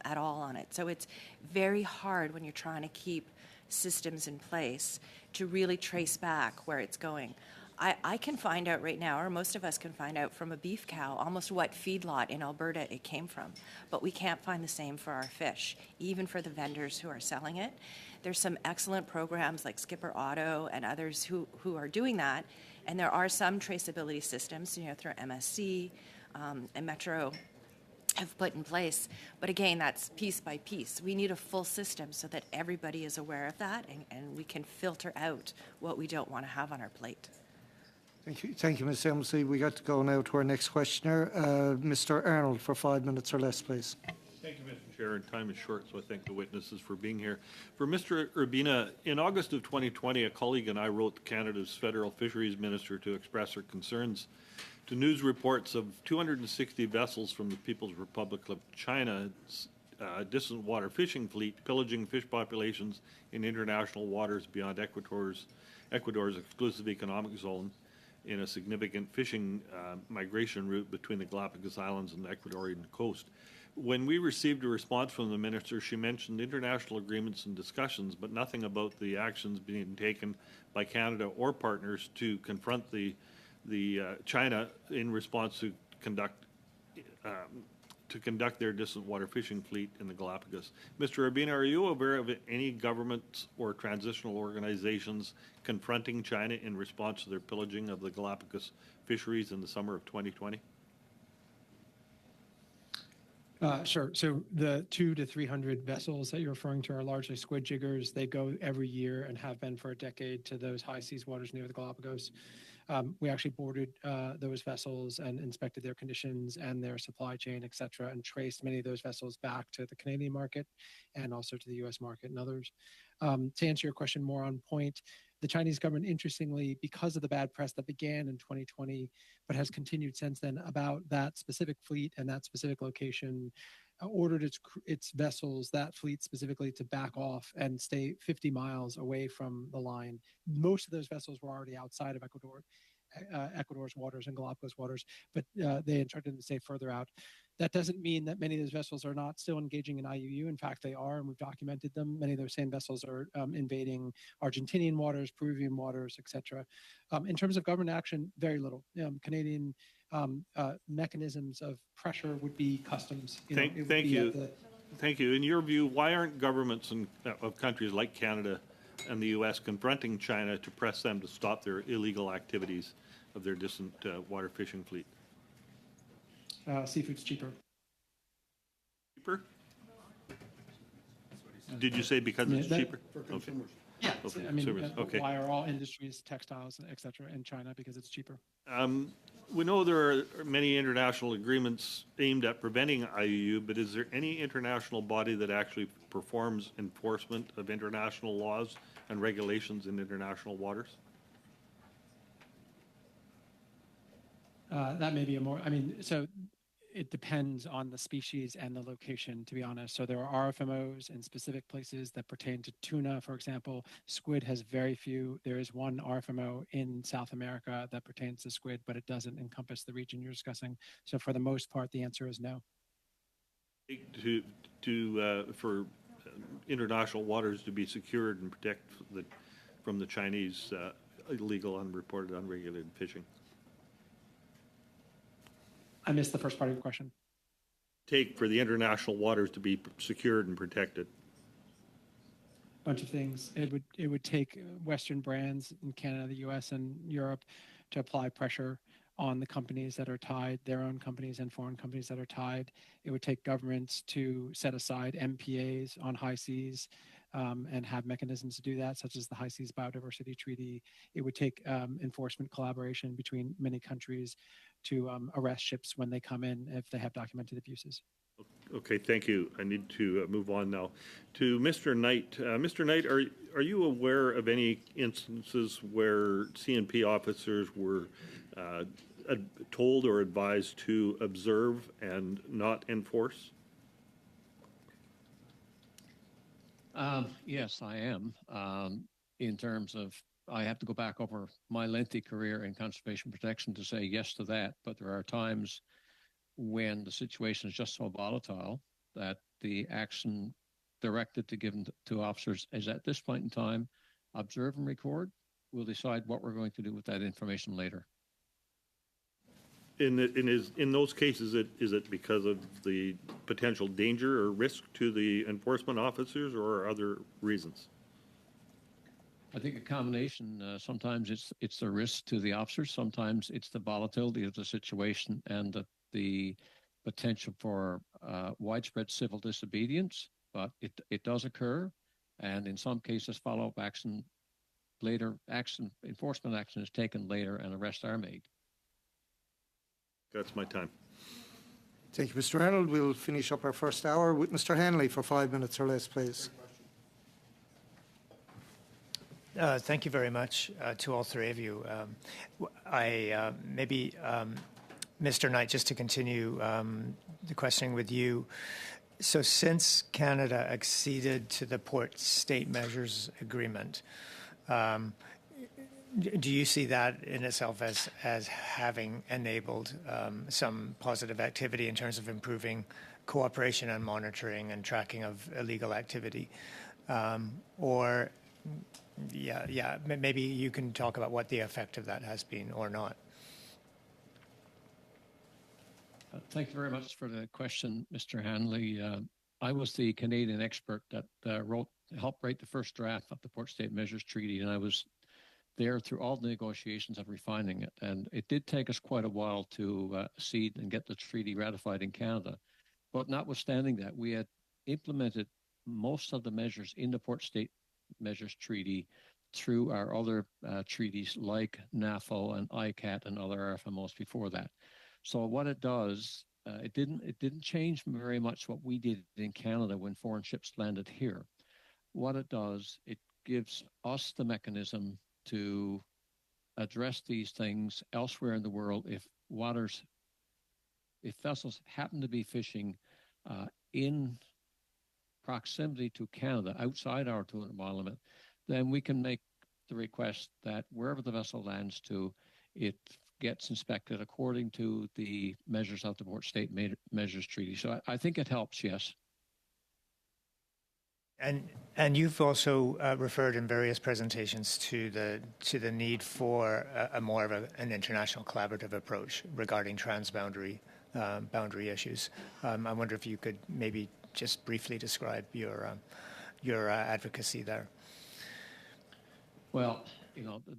at all on it. So it's very hard when you're trying to keep systems in place to really trace back where it's going. I can find out right now, or most of us can find out from a beef cow, almost what feedlot in Alberta it came from. But we can't find the same for our fish, even for the vendors who are selling it. There's some excellent programs like Skipper Auto and others who are doing that. And there are some traceability systems, through MSC and Metro have put in place. But again, that's piece by piece. We need a full system so that everybody is aware of that and we can filter out what we don't want to have on our plate. Thank you, Ms. Elmsley. We got to go now to our next questioner, Mr. Arnold, for 5 minutes or less, please. Thank you, Mr. Chair. And time is short, so I thank the witnesses for being here. For Mr. Urbina, in August of 2020, a colleague and I wrote Canada's federal fisheries minister to express our concerns to news reports of 260 vessels from the People's Republic of China's distant water fishing fleet pillaging fish populations in international waters beyond Ecuador's exclusive economic zone in a significant fishing migration route between the Galapagos Islands and the Ecuadorian coast. When we received a response from the minister, she mentioned international agreements and discussions, but nothing about the actions being taken by Canada or partners to confront the China in response to conduct their distant water fishing fleet in the Galapagos. Mr. Urbina, are you aware of any governments or transitional organizations confronting China in response to their pillaging of the Galapagos fisheries in the summer of 2020? Sure. So the 200 to 300 vessels that you're referring to are largely squid jiggers. They go every year and have been for a decade to those high seas waters near the Galapagos. We actually boarded those vessels and inspected their conditions and their supply chain, et cetera, and traced many of those vessels back to the Canadian market and also to the U.S. market and others. To answer your question more on point, the Chinese government, interestingly, because of the bad press that began in 2020, but has continued since then about that specific fleet and that specific location, ordered its vessels, that fleet specifically, to back off and stay 50 miles away from the line. Most of those vessels were already outside of Ecuador's waters and Galapagos waters, but they instructed them to stay further out. That doesn't mean that many of those vessels are not still engaging in IUU. In fact, they are, and we've documented them. Many of those same vessels are invading Argentinian waters, Peruvian waters, etc. In terms of government action, very little. Canadian mechanisms of pressure would be customs. Thank you. Thank you. In your view, why aren't governments of countries like Canada and the U.S. confronting China to press them to stop their illegal activities of their distant water fishing fleet? Seafood's cheaper. Cheaper? Did you say because it's cheaper? For consumers. Yeah, Okay. I mean, Okay. why are all industries, textiles, et cetera, in China? Because it's cheaper. We know there are many international agreements aimed at preventing IUU, but is there any international body that actually performs enforcement of international laws and regulations in international waters? That may be so it depends on the species and the location, to be honest. So there are RFMOs in specific places that pertain to tuna, for example. Squid has very few. There is one RFMO in South America that pertains to squid, but it doesn't encompass the region you're discussing. So for the most part, the answer is no. For international waters to be secured and protect from the Chinese illegal, unreported, unregulated fishing? I missed the first part of your question. Take for the international waters to be secured and protected? Bunch of things. It would take Western brands in Canada, the U.S., and Europe to apply pressure on the companies that are tied, their own companies and foreign companies that are tied. It would take governments to set aside MPAs on high seas and have mechanisms to do that, such as the High Seas Biodiversity Treaty. It would take enforcement collaboration between many countries to arrest ships when they come in if they have documented abuses. Okay, thank you. I need to move on now to Mr. Knight. Mr. Knight, are you aware of any instances where CNP officers were told or advised to observe and not enforce? Yes, I am. In terms of, I have to go back over my lengthy career in conservation protection to say yes to that, but there are times when the situation is just so volatile that the action directed to given to officers is at this point in time, observe and record. we'll decide what we're going to do with that information later. In those cases, is it because of the potential danger or risk to the enforcement officers, or other reasons? I think a combination. Sometimes it's the risk to the officers. Sometimes it's the volatility of the situation and the potential for widespread civil disobedience. But it does occur, and in some cases, follow-up action, enforcement action is taken later, and arrests are made. That's my time. Thank you, Mr. Arnold. We'll finish up our first hour with Mr. Hanley for 5 minutes or less, please. Thank you very much to all three of you. Mr. Knight, just to continue the questioning with you. So since Canada acceded to the Port State Measures Agreement, do you see that in itself as having enabled some positive activity in terms of improving cooperation and monitoring and tracking of illegal activity? Maybe you can talk about what the effect of that has been or not. Thank you very much for the question, Mr. Hanley. I was the Canadian expert that helped write the first draft of the Port State Measures Treaty, and I was there through all the negotiations of refining it. And it did take us quite a while to accede and get the treaty ratified in Canada. But notwithstanding that, we had implemented most of the measures in the Port State Measures Treaty through our other treaties like NAFO and ICAT and other RFMOs before that. So what it does, it didn't change very much what we did in Canada when foreign ships landed here. What it does, it gives us the mechanism to address these things elsewhere in the world if vessels happen to be fishing in proximity to Canada, outside our tourism limit, then we can make the request that wherever the vessel lands to, it gets inspected according to the measures of the Port State Measures Treaty. So I think it helps, yes. And you've also referred in various presentations to the need for more of an international collaborative approach regarding transboundary boundary issues. I wonder if you could maybe just briefly describe your advocacy there. Well,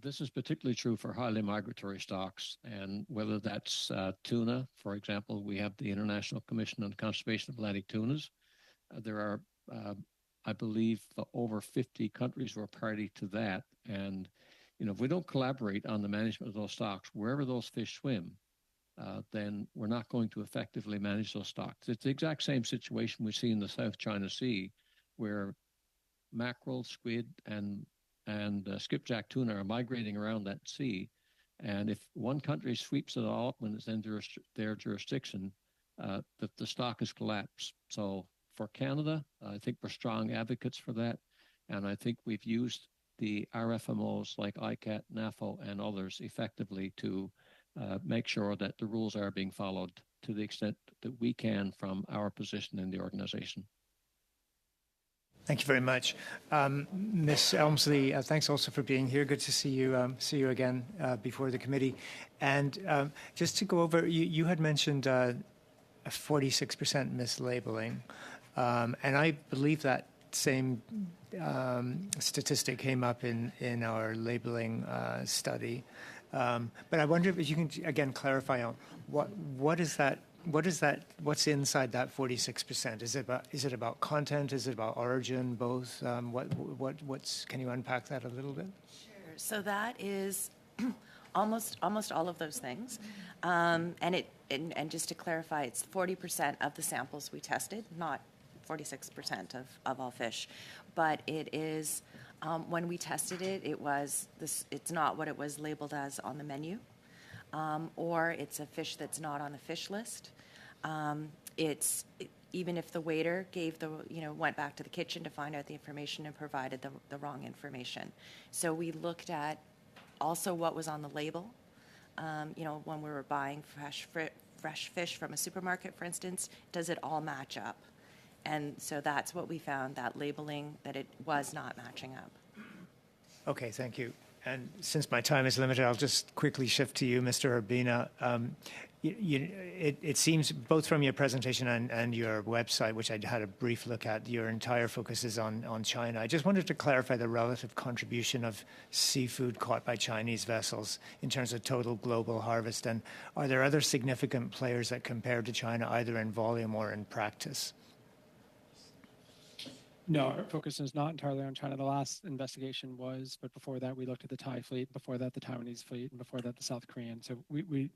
this is particularly true for highly migratory stocks, and whether that's tuna, for example, we have the International Commission on the Conservation of Atlantic Tunas. There are I believe over 50 countries were party to that. And, if we don't collaborate on the management of those stocks, wherever those fish swim, then we're not going to effectively manage those stocks. It's the exact same situation we see in the South China Sea, where mackerel, squid, and skipjack tuna are migrating around that sea. And if one country sweeps it all up when it's in their jurisdiction, the stock has collapsed. So for Canada, I think we're strong advocates for that. And I think we've used the RFMOs like ICAT, NAFO, and others effectively to make sure that the rules are being followed to the extent that we can from our position in the organization. Thank you very much. Ms. Elmsley, thanks also for being here. Good to see you again before the committee. And just to go over, you had mentioned a 46% mislabeling. And I believe that same statistic came up in our labeling study. But I wonder if you can again clarify on what is that? What's inside that 46%? Is it about content? Is it about origin? Both? Can you unpack that a little bit? Sure. So that is almost all of those things. And just to clarify, it's 40% of the samples we tested, not 46% of all fish. But it is, when we tested it, it's not what it was labeled as on the menu, or it's a fish that's not on the fish list. Even if the waiter went back to the kitchen to find out the information and provided the wrong information. So we looked at also what was on the label. When we were buying fresh fish from a supermarket, for instance, does it all match up? And so that's what we found, that labeling, that it was not matching up. Okay, thank you. And since my time is limited, I'll just quickly shift to you, Mr. Urbina. It seems, both from your presentation and your website, which I had a brief look at, your entire focus is on China. I just wanted to clarify the relative contribution of seafood caught by Chinese vessels in terms of total global harvest. And are there other significant players that compare to China, either in volume or in practice? No, our focus is not entirely on China. The last investigation was, but before that, we looked at the Thai fleet, before that, the Taiwanese fleet, and before that, the South Korean. So we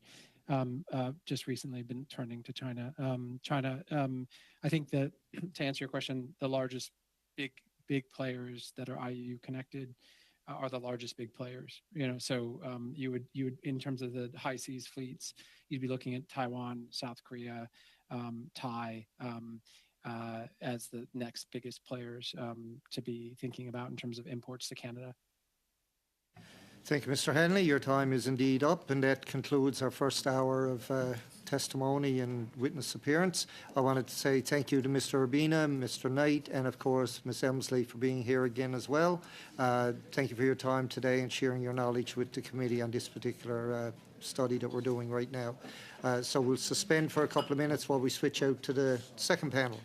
just recently been turning to China. I think that, to answer your question, the largest big players that are IUU connected are the largest big players. So you would in terms of the high seas fleets, you'd be looking at Taiwan, South Korea, Thai. As the next biggest players to be thinking about in terms of imports to Canada. Thank you, Mr. Henley. Your time is indeed up, and that concludes our first hour of testimony and witness appearance. I wanted to say thank you to Mr. Urbina, Mr. Knight, and of course Ms. Elmsley for being here again as well. Thank you for your time today and sharing your knowledge with the committee on this particular study that we're doing right now. So we'll suspend for a couple of minutes while we switch out to the second panel.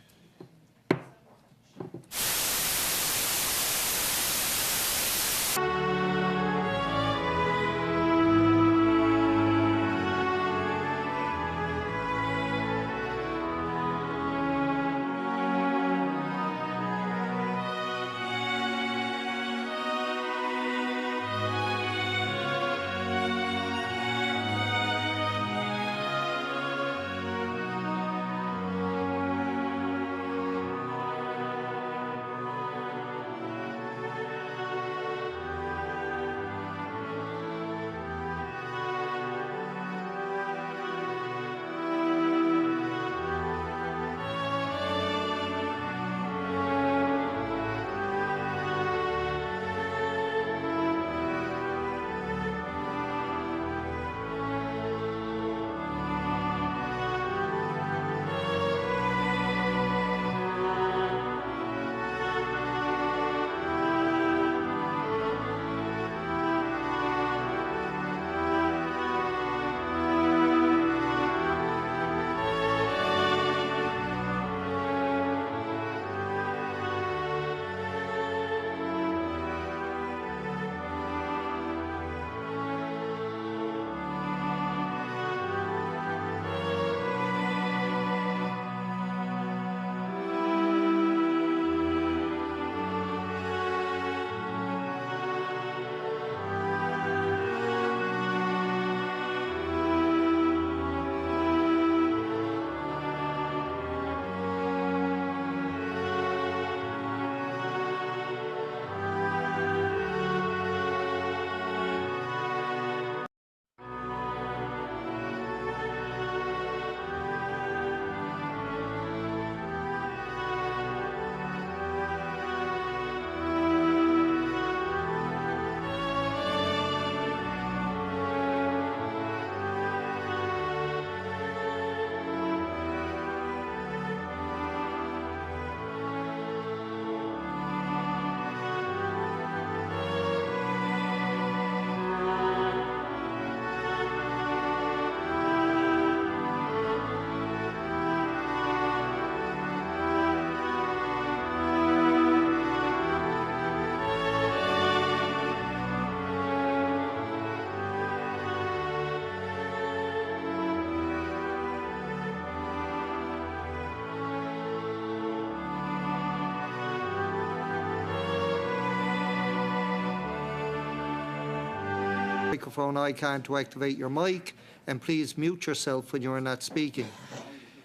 Microphone icon to activate your mic, and please mute yourself when you are not speaking.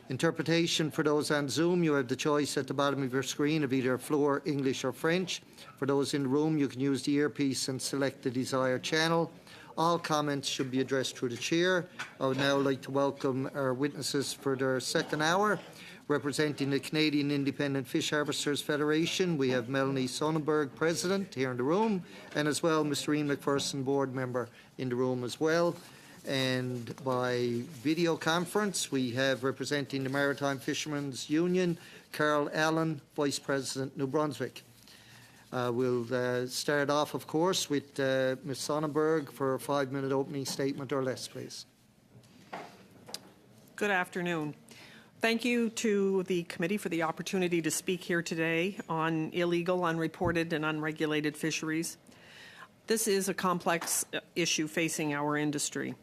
Interpretation for those on Zoom, you have the choice at the bottom of your screen of either Floor, English or French. For those in the room, you can use the earpiece and select the desired channel. All comments should be addressed through the chair. I would now like to welcome our witnesses for their second hour. Representing the Canadian Independent Fish Harvesters Federation, we have Melanie Sonnenberg, President, here in the room, and as well Mr. Ian McPherson, Board Member, in the room as well. And by video conference, we have representing the Maritime Fishermen's Union, Carl Allen, Vice President, New Brunswick. We'll start off, of course, with Ms. Sonnenberg for a 5-minute opening statement or less, please. Good afternoon. Thank you to the committee for the opportunity to speak here today on illegal, unreported, and unregulated fisheries. This is a complex issue facing our industry.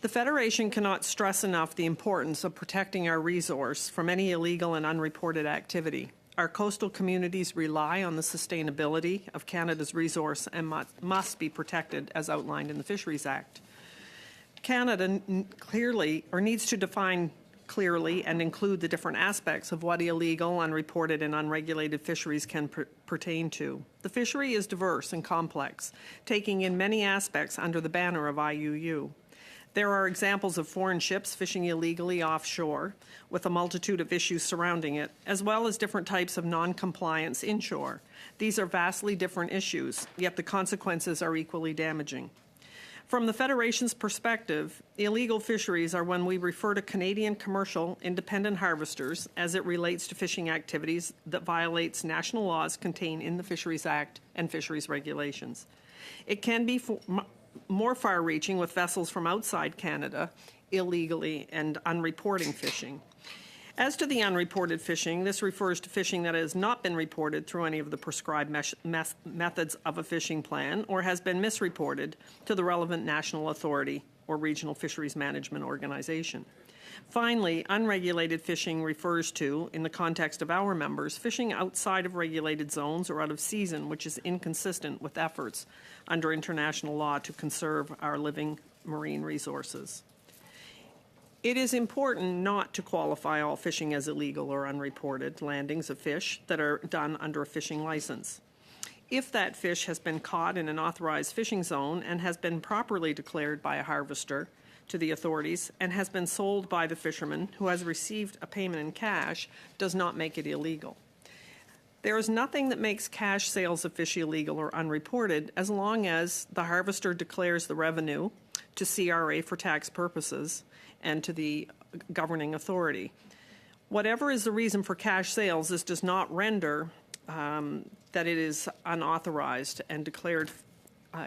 The Federation cannot stress enough the importance of protecting our resource from any illegal and unreported activity. Our coastal communities rely on the sustainability of Canada's resource and must be protected as outlined in the Fisheries Act. Canada clearly, or needs to define clearly and include the different aspects of what illegal, unreported, and unregulated fisheries can pertain to. The fishery is diverse and complex, taking in many aspects under the banner of IUU. There are examples of foreign ships fishing illegally offshore, with a multitude of issues surrounding it, as well as different types of non-compliance inshore. These are vastly different issues, yet the consequences are equally damaging. From the Federation's perspective, illegal fisheries are when we refer to Canadian commercial independent harvesters as it relates to fishing activities that violates national laws contained in the Fisheries Act and fisheries regulations. It can be more far-reaching with vessels from outside Canada illegally and unreporting fishing. As to the unreported fishing, this refers to fishing that has not been reported through any of the prescribed methods of a fishing plan or has been misreported to the relevant national authority or regional fisheries management organization. Finally, unregulated fishing refers to, in the context of our members, fishing outside of regulated zones or out of season, which is inconsistent with efforts under international law to conserve our living marine resources. It is important not to qualify all fishing as illegal or unreported landings of fish that are done under a fishing license. If that fish has been caught in an authorized fishing zone and has been properly declared by a harvester to the authorities and has been sold by the fisherman who has received a payment in cash, does not make it illegal. There is nothing that makes cash sales of fish illegal or unreported as long as the harvester declares the revenue to CRA for tax purposes and to the governing authority. Whatever is the reason for cash sales, this does not render that it is unauthorized and declared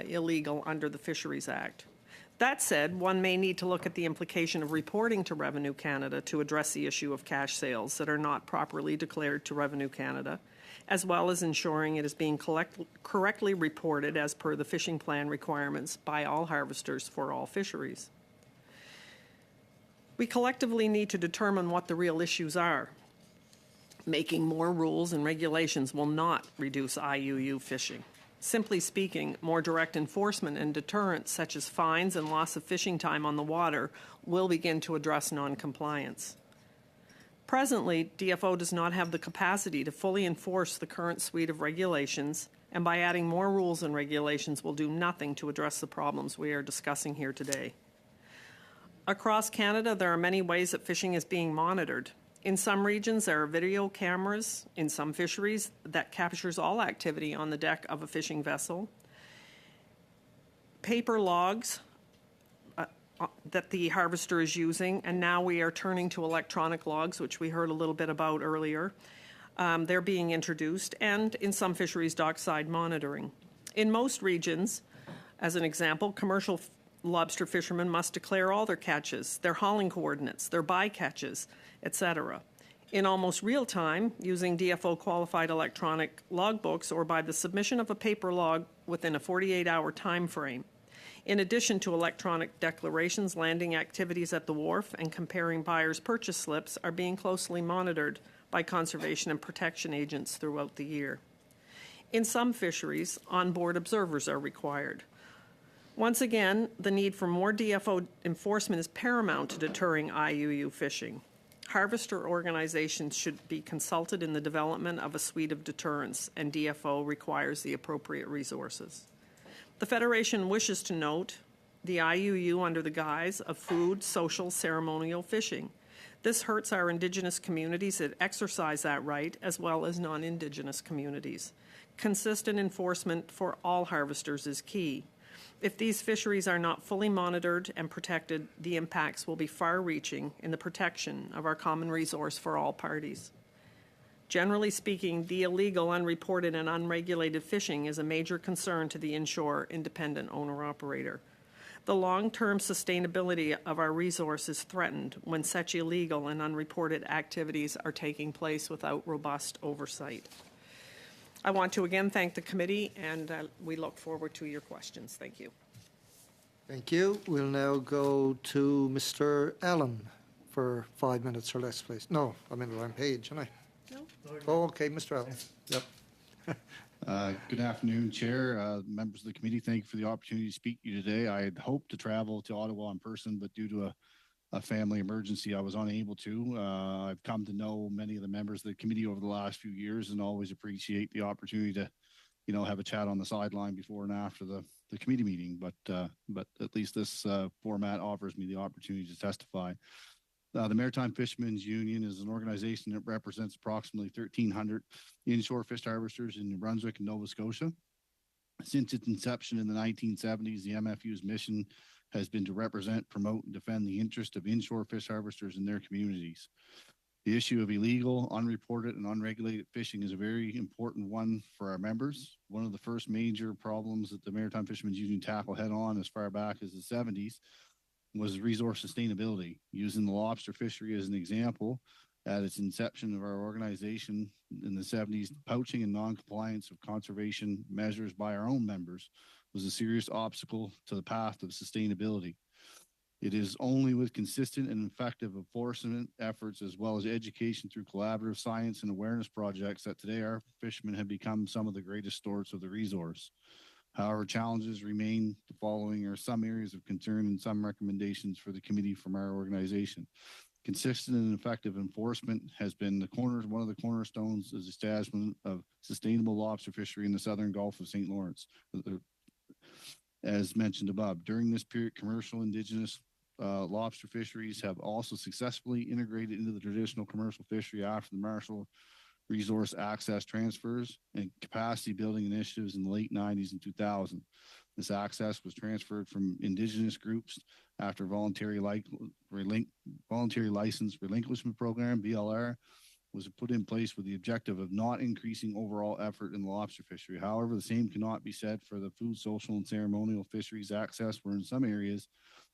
illegal under the Fisheries Act. That said, one may need to look at the implication of reporting to Revenue Canada to address the issue of cash sales that are not properly declared to Revenue Canada, as well as ensuring it is being correctly reported as per the fishing plan requirements by all harvesters for all fisheries. We collectively need to determine what the real issues are. Making more rules and regulations will not reduce IUU fishing. Simply speaking, more direct enforcement and deterrence, such as fines and loss of fishing time on the water, will begin to address non-compliance. Presently, DFO does not have the capacity to fully enforce the current suite of regulations, and by adding more rules and regulations will do nothing to address the problems we are discussing here today. Across Canada, there are many ways that fishing is being monitored. In some regions, there are video cameras in some fisheries that captures all activity on the deck of a fishing vessel. Paper logs that the harvester is using, and now we are turning to electronic logs, which we heard a little bit about earlier. They're being introduced, and in some fisheries, dockside monitoring. In most regions, as an example, commercial lobster fishermen must declare all their catches, their hauling coordinates, their bycatches, etc. In almost real time, using DFO qualified electronic logbooks or by the submission of a paper log within a 48-hour time frame. In addition to electronic declarations, landing activities at the wharf and comparing buyers' purchase slips are being closely monitored by conservation and protection agents throughout the year. In some fisheries, onboard observers are required. Once again, the need for more DFO enforcement is paramount to deterring IUU fishing. Harvester organizations should be consulted in the development of a suite of deterrents, and DFO requires the appropriate resources. The Federation wishes to note the IUU under the guise of food, social, ceremonial fishing. This hurts our Indigenous communities that exercise that right, as well as non-Indigenous communities. Consistent enforcement for all harvesters is key. If these fisheries are not fully monitored and protected, the impacts will be far-reaching in the protection of our common resource for all parties. Generally speaking, the illegal, unreported, and unregulated fishing is a major concern to the inshore independent owner-operator. The long-term sustainability of our resource is threatened when such illegal and unreported activities are taking place without robust oversight. I want to again thank the committee, and we look forward to your questions. Thank you. Thank you. We'll now go to Mr. Allen for 5 minutes or less, please. No, I'm in the wrong page, aren't I? No. Oh, okay, Mr. Allen. Yep. Good afternoon, Chair, members of the committee. Thank you for the opportunity to speak to you today. I had hoped to travel to Ottawa in person, but due to a family emergency, I was unable to. I've come to know many of the members of the committee over the last few years and always appreciate the opportunity to, have a chat on the sideline before and after the committee meeting. But at least this format offers me the opportunity to testify. The Maritime Fishermen's Union is an organization that represents approximately 1,300 inshore fish harvesters in New Brunswick and Nova Scotia. Since its inception in the 1970s, the MFU's mission has been to represent, promote, and defend the interest of inshore fish harvesters in their communities. The issue of illegal, unreported, and unregulated fishing is a very important one for our members. One of the first major problems that the Maritime Fishermen's Union tackled head-on as far back as the 70s was resource sustainability. Using the lobster fishery as an example, at its inception of our organization in the 70s, poaching and non-compliance of conservation measures by our own members was a serious obstacle to the path of sustainability. It is only with consistent and effective enforcement efforts, as well as education through collaborative science and awareness projects, that today our fishermen have become some of the greatest stewards of the resource. However, challenges remain. The following are some areas of concern and some recommendations for the committee from our organization. Consistent and effective enforcement has been one of the cornerstones of the establishment of sustainable lobster fishery in the southern Gulf of St. Lawrence. As mentioned above, during this period, commercial indigenous lobster fisheries have also successfully integrated into the traditional commercial fishery after the Marshall resource access transfers and capacity building initiatives in the late 90s and 2000. This access was transferred from indigenous groups after voluntary license relinquishment program, VLR, was put in place with the objective of not increasing overall effort in the lobster fishery. However, the same cannot be said for the food, social, and ceremonial fisheries access, where in some areas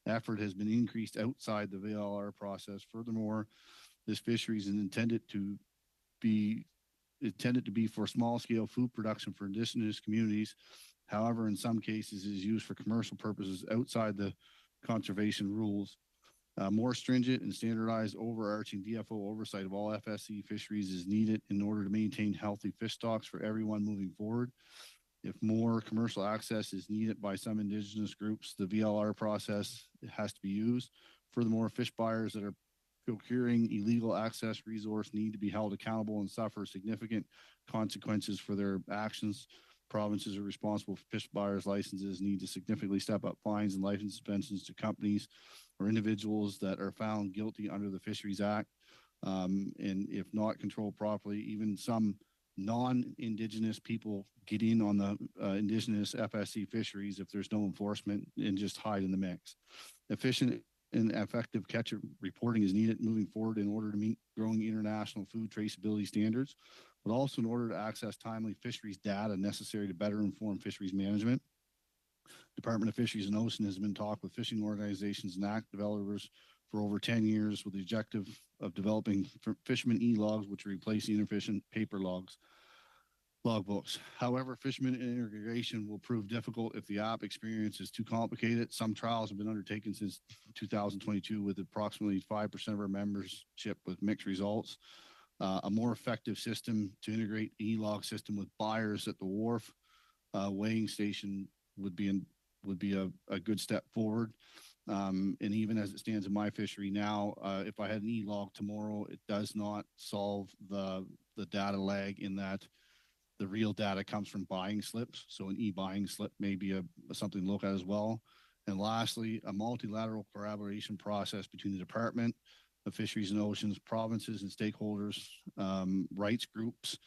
effort has been increased outside the VLR process. Furthermore, this fishery is intended to be for small-scale food production for indigenous communities. However, in some cases, it is used for commercial purposes outside the conservation rules. More stringent and standardized overarching DFO oversight of all FSC fisheries is needed in order to maintain healthy fish stocks for everyone moving forward. If more commercial access is needed by some indigenous groups, the VLR process has to be used. Furthermore, fish buyers that are procuring illegal access resource need to be held accountable and suffer significant consequences for their actions. Provinces are responsible for fish buyers' licenses need to significantly step up fines and license suspensions to companies or individuals that are found guilty under the Fisheries Act. And if not controlled properly, even some non-Indigenous people get in on the Indigenous FSC fisheries if there's no enforcement and just hide in the mix. Efficient and effective catch reporting is needed moving forward in order to meet growing international food traceability standards, but also in order to access timely fisheries data necessary to better inform fisheries management. Department of Fisheries and Ocean has been in talk with fishing organizations and act developers for over 10 years with the objective of developing fisherman e-logs, which replace the inefficient paper logbooks. However, fisherman integration will prove difficult if the app experience is too complicated. Some trials have been undertaken since 2022 with approximately 5% of our membership with mixed results. A more effective system to integrate e-log system with buyers at the wharf weighing station would be a good step forward. And even as it stands in my fishery now, if I had an e-log tomorrow, it does not solve the data lag in that the real data comes from buying slips. So an e-buying slip may be something to look at as well. And lastly, a multilateral collaboration process between the Department of Fisheries and Oceans, provinces and stakeholders, rights groups,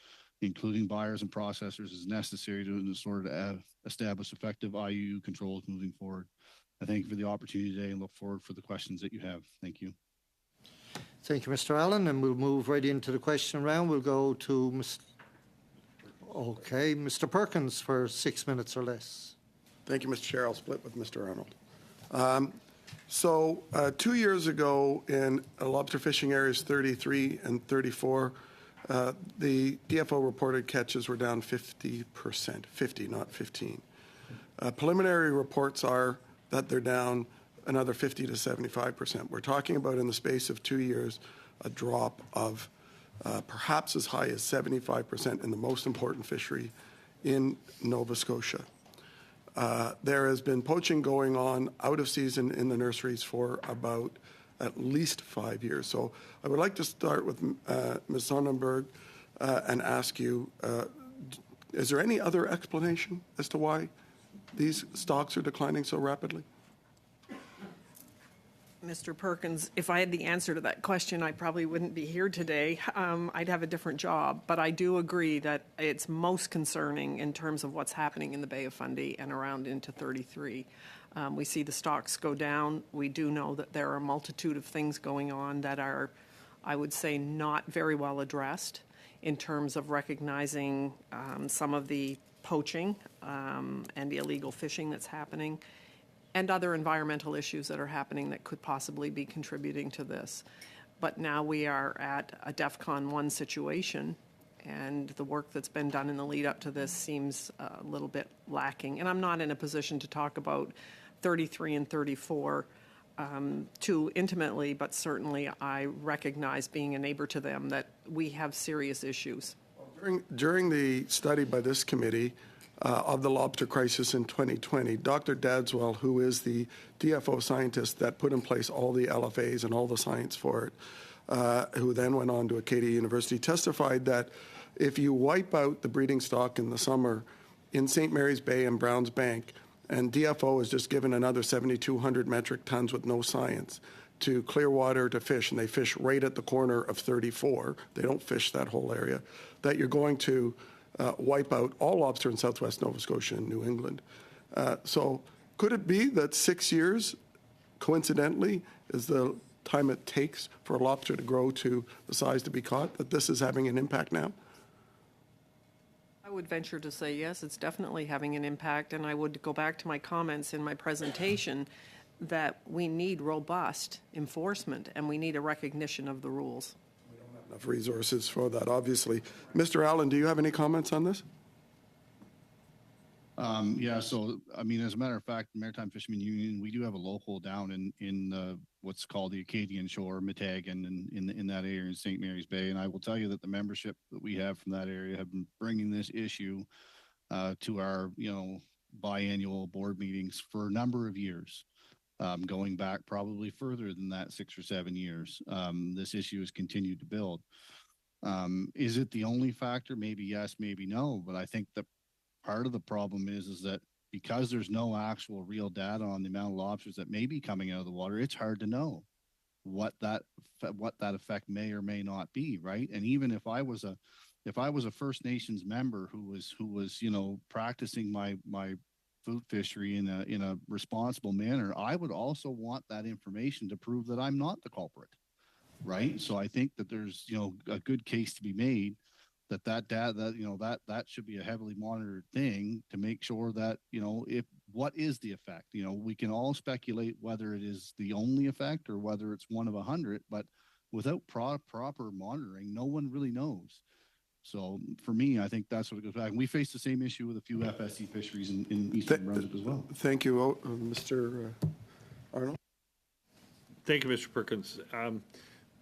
including buyers and processors, is necessary in order to establish effective IUU controls moving forward. I thank you for the opportunity today and look forward for the questions that you have. Thank you. Thank you, Mr. Allen, and we'll move right into the question round. We'll go to Mr. Perkins for 6 minutes or less. Thank you, Mr. Chair. I'll split with Mr. Arnold. 2 years ago in lobster fishing areas 33 and 34, the DFO reported catches were down 50%, 50, not 15. Preliminary reports are that they're down another 50 to 75%. We're talking about, in the space of 2 years, a drop of perhaps as high as 75% in the most important fishery in Nova Scotia. There has been poaching going on out of season in the nurseries for about at least 5 years. So I would like to start with Ms. Sonnenberg and ask you, is there any other explanation as to why these stocks are declining so rapidly? Mr. Perkins, if I had the answer to that question, I probably wouldn't be here today. I'd have a different job. But I do agree that it's most concerning in terms of what's happening in the Bay of Fundy and around into 33. We see the stocks go down. We do know that there are a multitude of things going on that are, I would say, not very well addressed in terms of recognizing some of the poaching and the illegal fishing that's happening, and other environmental issues that are happening that could possibly be contributing to this. But now we are at a DEFCON 1 situation, and the work that's been done in the lead up to this seems a little bit lacking. And I'm not in a position to talk about 33 and 34 too intimately, but certainly I recognize, being a neighbor to them, that we have serious issues. During the study by this committee of the lobster crisis in 2020, Dr. Dadswell, who is the DFO scientist that put in place all the LFAs and all the science for it, who then went on to Acadia University, testified that if you wipe out the breeding stock in the summer in St. Mary's Bay and Browns Bank, and DFO is just given another 7,200 metric tons with no science to Clearwater to fish, and they fish right at the corner of 34, they don't fish that whole area, that you're going to wipe out all lobster in southwest Nova Scotia and New England. So could it be that 6 years, coincidentally, is the time it takes for a lobster to grow to the size to be caught, that this is having an impact now? I would venture to say yes, it's definitely having an impact, and I would go back to my comments in my presentation that we need robust enforcement and we need a recognition of the rules. We don't have enough resources for that, obviously. Mr. Allen, do you have any comments on this? Yeah, so, I mean, as a matter of fact, the Maritime Fishermen Union, we do have a local down in what's called the Acadian Shore, Metagan, and in that area in St. Mary's Bay. And I will tell you that the membership that we have from that area have been bringing this issue to our, biannual board meetings for a number of years, going back probably further than that, 6 or 7 years. This issue has continued to build. Is it the only factor? Maybe yes, maybe no. But I think that part of the problem is that because there's no actual real data on the amount of lobsters that may be coming out of the water, it's hard to know what that effect may or may not be, right? And even if I was a First Nations member who was practicing my food fishery in a responsible manner, I would also want that information to prove that I'm not the culprit, right? So I think that there's a good case to be made that data, that should be a heavily monitored thing to make sure that what is the effect. We can all speculate whether it is the only effect or whether it's one of 100, but without proper monitoring, no one really knows. So for me, I think that's what it goes back. And we face the same issue with a few FSC fisheries in Eastern Brunswick as well. Thank you, Mr. Arnold. Thank you, Mr. Perkins.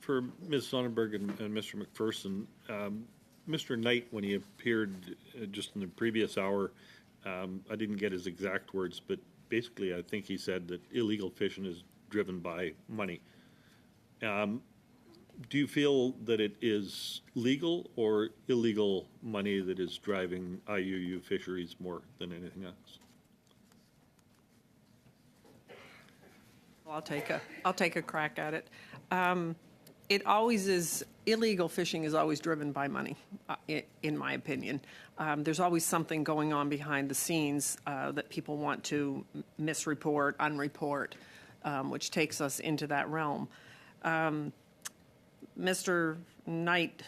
For Ms. Sonnenberg and Mr. McPherson, Mr. Knight, when he appeared just in the previous hour, I didn't get his exact words, but basically I think he said that illegal fishing is driven by money. Do you feel that it is legal or illegal money that is driving IUU fisheries more than anything else? Well, I'll take a crack at it. It always is. Illegal fishing is always driven by money, in my opinion. There's always something going on behind the scenes that people want to misreport, unreport, which takes us into that realm. Mr. Knight,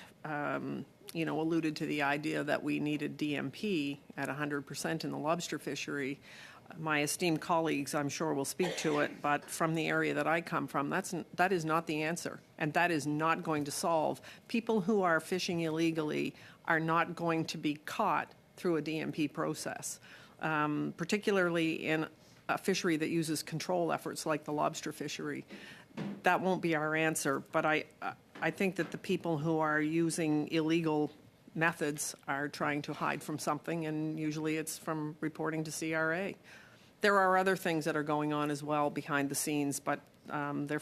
alluded to the idea that we needed DMP at 100% in the lobster fishery. My esteemed colleagues, I'm sure, will speak to it, but from the area that I come from, that is not the answer, and that is not going to solve. People who are fishing illegally are not going to be caught through a DMP process, particularly in a fishery that uses control efforts like the lobster fishery. That won't be our answer, but I think that the people who are using illegal methods are trying to hide from something, and usually it's from reporting to CRA. There are other things that are going on as well behind the scenes, but they're,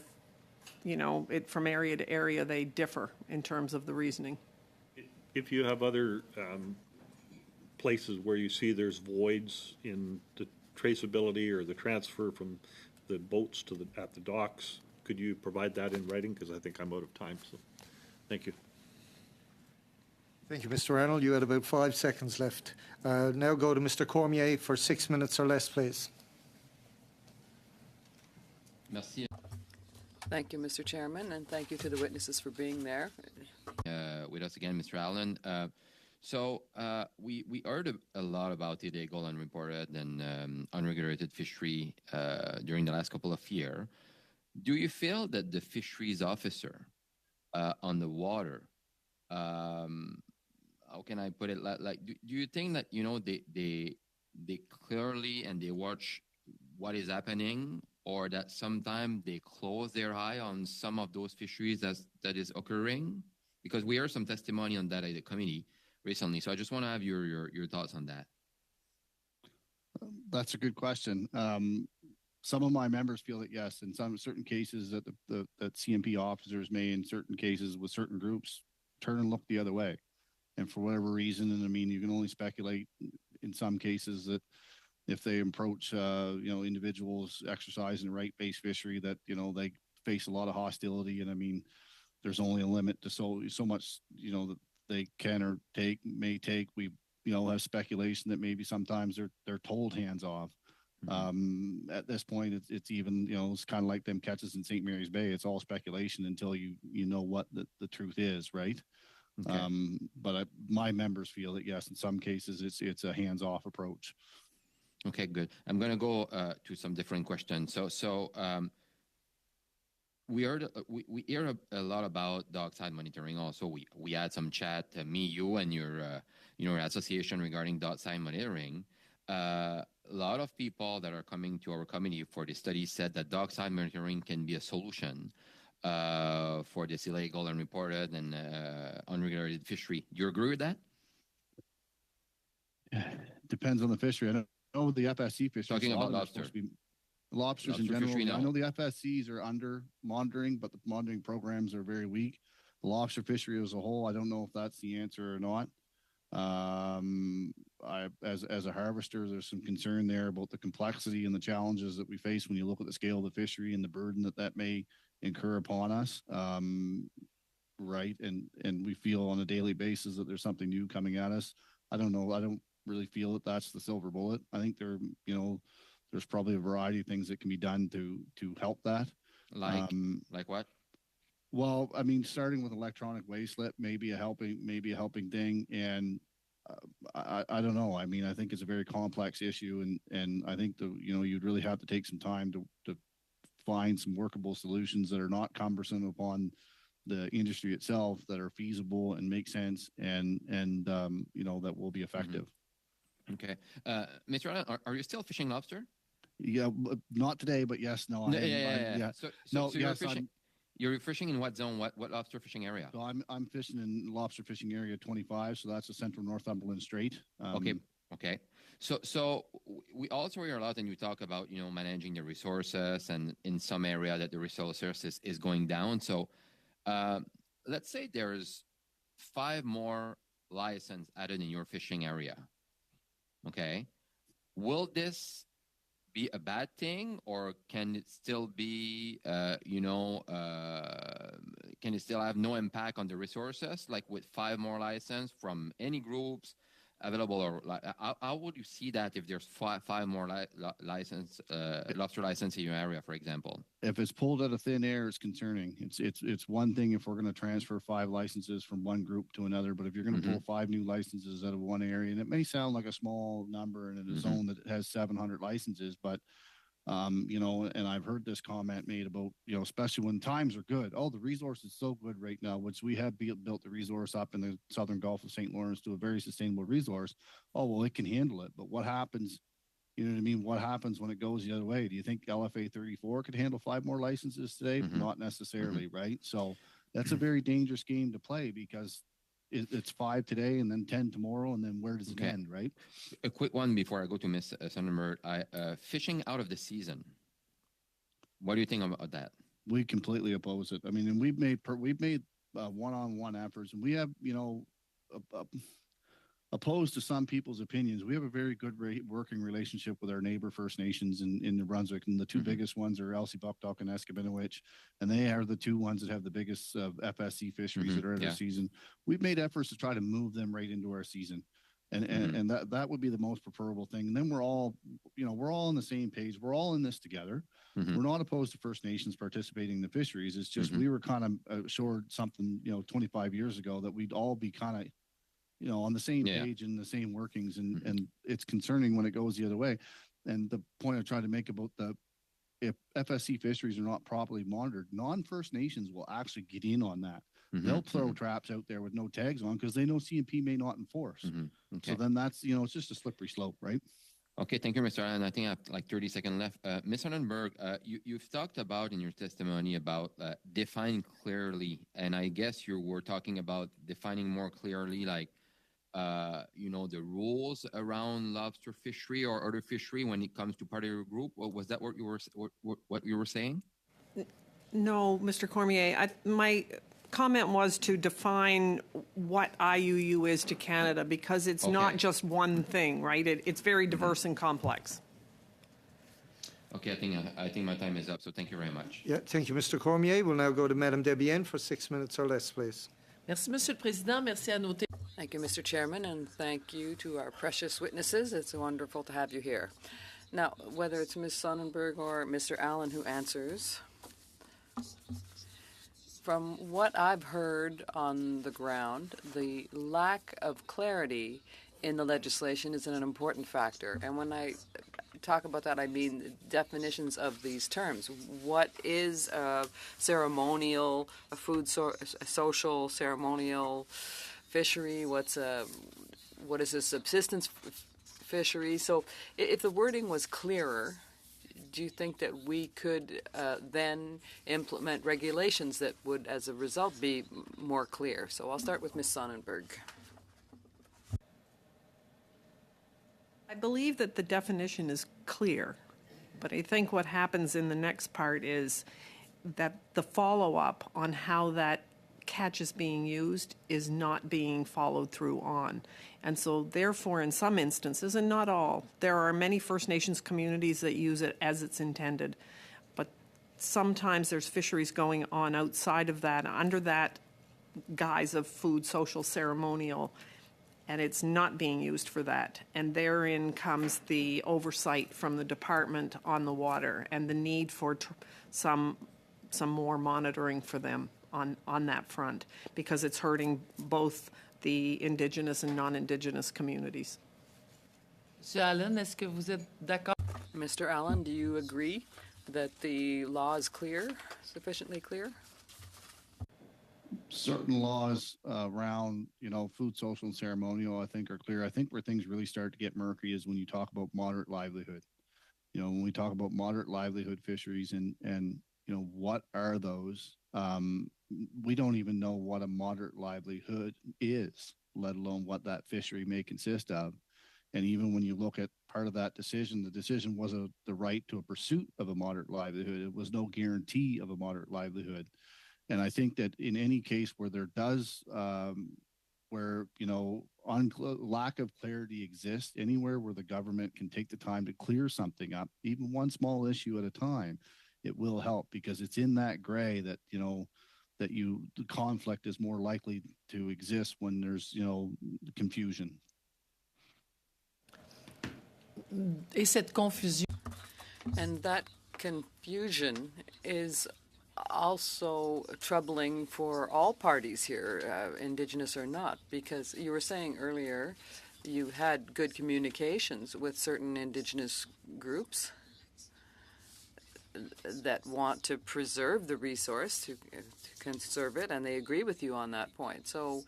from area to area, they differ in terms of the reasoning. If you have other places where you see there's voids in the traceability or the transfer from the boats to at the docks, could you provide that in writing? Because I think I'm out of time. So, thank you. Thank you, Mr. Arnold. You had about 5 seconds left. Now go to Mr. Cormier for 6 minutes or less, please. Merci. Thank you, Mr. Chairman, and thank you to the witnesses for being there. With us again, Mr. Allen. We heard a lot about illegal, unreported, and unregulated fishery during the last couple of years. Do you feel that the fisheries officer on the water, how can I put it? Do you think that they clearly and they watch what is happening, or that sometimes they close their eye on some of those fisheries that is occurring? Because we heard some testimony on that at the committee recently, so I just want to have your thoughts on that. That's a good question. Some of my members feel that yes, in some certain cases that that CMP officers may, in certain cases with certain groups, turn and look the other way, and for whatever reason. And I mean, you can only speculate in some cases that if they approach individuals exercising right-based fishery, that they face a lot of hostility. And I mean, there's only a limit to so much that they can or may take. We have speculation that maybe sometimes they're told hands off. At this point, it's even it's kind of like them catches in St. Mary's Bay. It's all speculation until you know what the truth is, right? Okay. But my members feel that yes, in some cases it's a hands off approach. Okay, good. I'm going to go to some different questions. We heard we hear a lot about dockside monitoring. Also, we had some chat, me, you, and your association regarding dockside monitoring. A lot of people that are coming to our committee for the study said that dockside monitoring can be a solution for this illegal, unreported, and unregulated fishery. Do you agree with that? Depends on the fishery. I know the FSC fishery. Talking about lobster. Lobsters in general. Fishery, no. I know the FSCs are under monitoring, but the monitoring programs are very weak. The lobster fishery as a whole, I don't know if that's the answer or not. As a harvester, there's some concern there about the complexity and the challenges that we face when you look at the scale of the fishery and the burden that may incur upon us. Right, and we feel on a daily basis that there's something new coming at us. I don't know. I don't really feel that that's the silver bullet. I think there's probably a variety of things that can be done to help that. Like what? Well, I mean, starting with electronic waste slip may be a helping thing, and I don't know. I mean, I think it's a very complex issue, and I think you'd really have to take some time to find some workable solutions that are not cumbersome upon the industry itself, that are feasible and make sense, and that will be effective. Mm-hmm. Okay, Mr. Allen, are you still fishing lobster? Yeah, not today, but yes, no. Yeah. So you're fishing. You're fishing in what zone? What lobster fishing area? So I'm fishing in lobster fishing area 25. So that's the central Northumberland Strait. Okay. So we also hear a lot, and you talk about managing the resources, and in some area that the resources is going down. So let's say there's 5 more license added in your fishing area. Okay, will this be a bad thing, or can it still be, can it still have no impact on the resources, like with 5 more license from any groups? available, or how would you see that if there's five more lobster license in your area, for example? If it's pulled out of thin air, it's concerning. It's one thing if we're going to transfer 5 licenses from one group to another, but if you're going to pull 5 new licenses out of one area, and it may sound like a small number and in a zone that has 700 licenses, but you know, and I've heard this comment made about, you know, especially when times are good. Oh, the resource is so good right now, which we have built the resource up in the southern Gulf of St. Lawrence to a very sustainable resource. Oh, well, it can handle it. But what happens, you know what I mean? What happens when it goes the other way? Do you think LFA 34 could handle 5 more licenses today? Not necessarily, right? So that's a very dangerous game to play because it's 5 today and then 10 tomorrow, and then where does it end, right? A quick one before I go to Ms. Sonnenberg. Fishing out of the season. What do you think about that? We completely oppose it. I mean, and we've made one-on-one efforts, and we have, you know, opposed to some people's opinions. We have a very good working relationship with our neighbor First Nations in New Brunswick, and the 2 biggest ones are Elsie Buckdock and Eskabinowitch, and they are the 2 ones that have the biggest FSC fisheries that are in their season. We've made efforts to try to move them right into our season, and that would be the most preferable thing. And then we're all, you know, we're all on the same page. We're all in this together. We're not opposed to First Nations participating in the fisheries. It's just we were kind of assured something, you know, 25 years ago that we'd all be kind of, you know, on the same page and the same workings, and it's concerning when it goes the other way. And the point I tried to make about if FSC fisheries are not properly monitored, non-First Nations will actually get in on that. They'll throw traps out there with no tags on because they know CNP may not enforce. So then that's, you know, it's just a slippery slope, right? Okay, thank you, Mr. Allen. I think I have like 30 seconds left. Ms. Sonnenberg, you've talked about in your testimony about defining clearly, and I guess you were talking about defining more clearly, like, you know, the rules around lobster fishery or other fishery when it comes to part of your group. Or was that what you were saying? No, Mr. Cormier. My comment was to define what IUU is to Canada, because it's not just one thing, right? It's very diverse and complex. Okay, I think my time is up, so thank you very much. Yeah, thank you, Mr. Cormier. We'll now go to Madame Debienne for 6 minutes or less, please. Merci, Monsieur le Président. Merci à nos Thank you, Mr. Chairman, and thank you to our precious witnesses. It's wonderful to have you here. Now, whether it's Ms. Sonnenberg or Mr. Allen who answers, from what I've heard on the ground, the lack of clarity in the legislation is an important factor. And when I talk about that, I mean definitions of these terms. What is a ceremonial, a food a social ceremonial fishery? What is a subsistence fishery? So if the wording was clearer, do you think that we could then implement regulations that would, as a result, be more clear? So I'll start with Ms. Sonnenberg. I believe that the definition is clear, but I think what happens in the next part is that the follow-up on how that catch is being used is not being followed through on. And so therefore, in some instances, and not all, there are many First Nations communities that use it as it's intended. But sometimes there's fisheries going on outside of that, under that guise of food, social, ceremonial, and it's not being used for that. And therein comes the oversight from the department on the water and the need for some more monitoring for them on that front, because it's hurting both the Indigenous and non-Indigenous communities. Monsieur Allen, est-ce que vous êtes d'accord? Mr. Allen, do you agree that the law is clear, sufficiently clear? Certain laws around, you know, food, social, and ceremonial, I think, are clear. I think where things really start to get murky is when you talk about moderate livelihood. You know, when we talk about moderate livelihood fisheries and you know, what are those? We don't even know what a moderate livelihood is, let alone what that fishery may consist of. And even when you look at part of that decision, the decision was the right to a pursuit of a moderate livelihood. It was no guarantee of a moderate livelihood. And I think that in any case where there does, where, you know, lack of clarity exists, anywhere where the government can take the time to clear something up, even one small issue at a time, it will help, because it's in that gray that, you know, that the conflict is more likely to exist when there's, you know, confusion. Et cette confusion. And that confusion is also troubling for all parties here, Indigenous or not, because you were saying earlier you had good communications with certain Indigenous groups that want to preserve the resource, to conserve it, and they agree with you on that point. So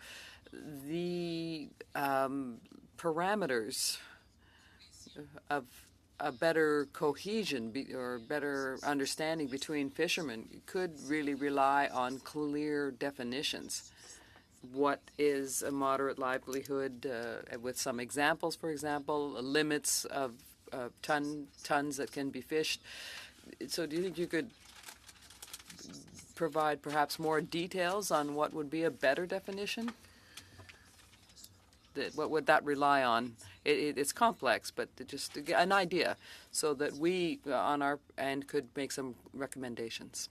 the parameters of a better cohesion or better understanding between fishermen could really rely on clear definitions. What is a moderate livelihood, with some examples, for example, limits of tons that can be fished. So do you think you could provide perhaps more details on what would be a better definition? What would that rely on? It's complex, but just to get an idea so that we, on our end, could make some recommendations.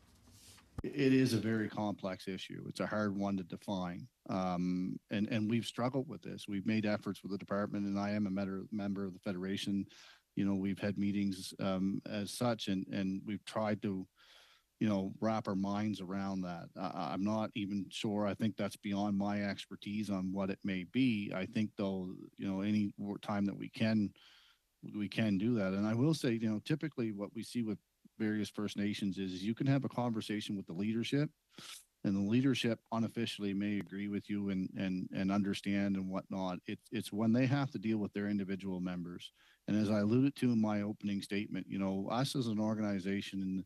It is a very complex issue. It's a hard one to define. And we've struggled with this. We've made efforts with the department, and I am a member of the Federation. You know, we've had meetings as such, and we've tried to, you know, wrap our minds around that. I'm not even sure. I think that's beyond my expertise on what it may be. I think, though, you know, any time that we can do that. And I will say, you know, typically what we see with various First Nations is you can have a conversation with the leadership, and the leadership unofficially may agree with you and understand and whatnot. It's when they have to deal with their individual members. And as I alluded to in my opening statement, you know, us as an organization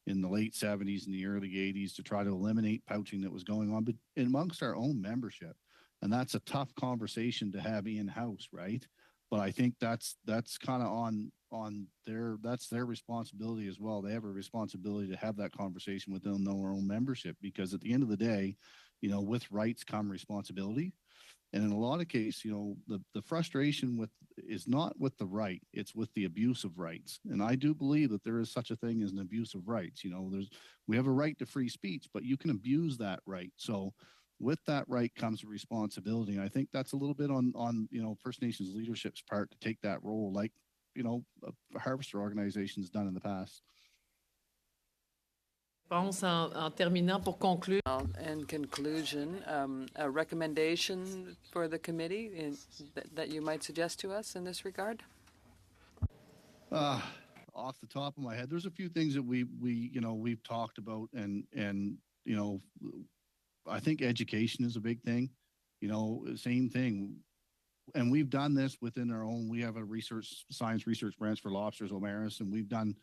in the late 70s and the early 80s to try to eliminate poaching that was going on, but amongst our own membership. And that's a tough conversation to have in-house, right? But I think that's kind of on their responsibility as well. They have a responsibility to have that conversation within their own membership, because at the end of the day, you know, with rights come responsibility. And in a lot of cases, you know, the frustration is not with the right, it's with the abuse of rights. And I do believe that there is such a thing as an abuse of rights. You know, we have a right to free speech, but you can abuse that right. So with that right comes a responsibility. And I think that's a little bit on you know, First Nations leadership's part to take that role, like, you know, harvester organizations done in the past. En terminant, pour conclure. In conclusion, a recommendation for the committee that you might suggest to us in this regard? Off the top of my head, there's a few things that we've talked about, and you know, I think education is a big thing. You know, same thing. And we've done this within our own. We have a science research branch for lobsters, Omaris, and we've done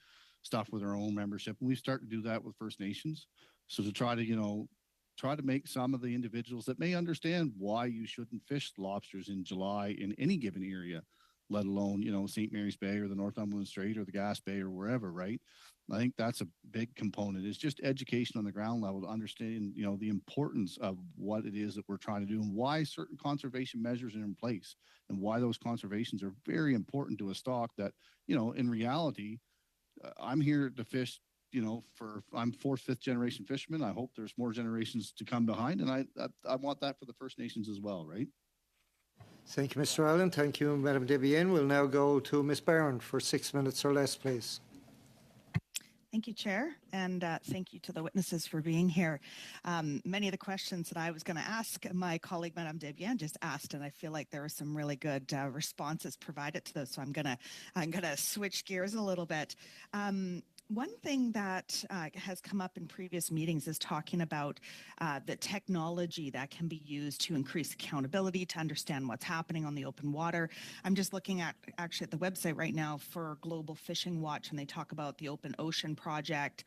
stuff with our own membership. And we've started to do that with First Nations. So to try to make some of the individuals that may understand why you shouldn't fish lobsters in July in any given area, let alone, you know, St. Mary's Bay or the Northumberland Strait or the Gas Bay or wherever, right? I think that's a big component. It's just education on the ground level to understand, you know, the importance of what it is that we're trying to do and why certain conservation measures are in place and why those conservations are very important to a stock that, you know, in reality, I'm here to fish, you know, I'm fourth, fifth generation fisherman. I hope there's more generations to come behind. And I want that for the First Nations as well, right? Thank you, Mr. Allen. Thank you, Madam Debian. We'll now go to Ms. Barron for 6 minutes or less, please. Thank you, Chair, and thank you to the witnesses for being here. Many of the questions that I was going to ask, my colleague, Madame Debian, just asked, and I feel like there were some really good responses provided to those. So I'm gonna switch gears a little bit. One thing that has come up in previous meetings is talking about the technology that can be used to increase accountability, to understand what's happening on the open water. I'm just looking at the website right now for Global Fishing Watch, and they talk about the Open Ocean Project,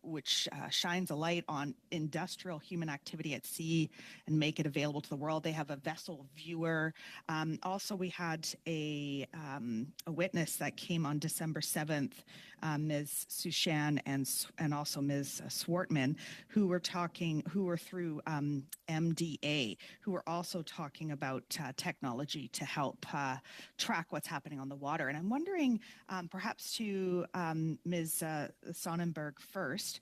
which shines a light on industrial human activity at sea and make it available to the world. They have a vessel viewer. Also, we had a witness that came on December 7th, Ms. Sushan and also Ms. Swartman, who were through MDA, who were also talking about technology to help track what's happening on the water. And I'm wondering, perhaps to Ms. Sonnenberg first,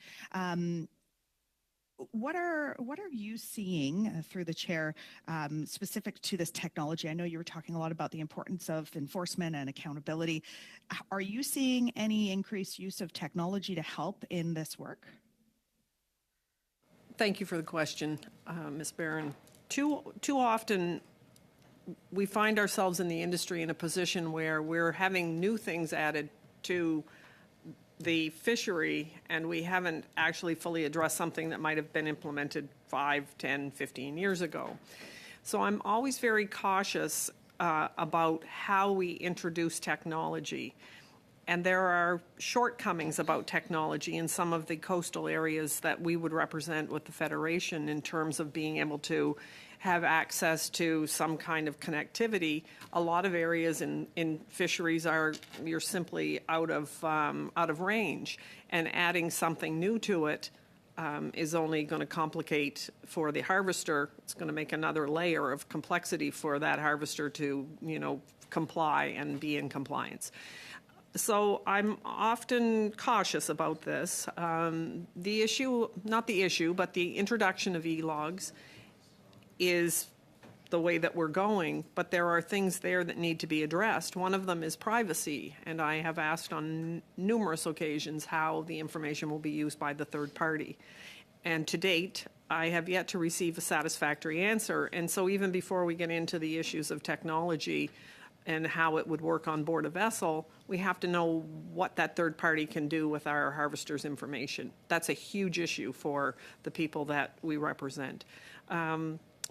what are you seeing through the chair specific to this technology? I know you were talking a lot about the importance of enforcement and accountability. Are you seeing any increased use of technology to help in this work? Thank you for the question, Ms. Barron. Too often we find ourselves in the industry in a position where we're having new things added to the fishery, and we haven't actually fully addressed something that might have been implemented 5, 10, 15 years ago. So I'm always very cautious about how we introduce technology. And there are shortcomings about technology in some of the coastal areas that we would represent with the Federation in terms of being able to have access to some kind of connectivity. A lot of areas in fisheries you're simply out of range, and adding something new to it is only going to complicate for the harvester. It's going to make another layer of complexity for that harvester to, comply and be in compliance. So I'm often cautious about this. The issue, not the issue, but the introduction of e-logs is the way that we're going, but there are things there that need to be addressed. One of them is privacy, and I have asked on numerous occasions how the information will be used by the third party. And to date, I have yet to receive a satisfactory answer. And so even before we get into the issues of technology and how it would work on board a vessel, we have to know what that third party can do with our harvesters' information. That's a huge issue for the people that we represent.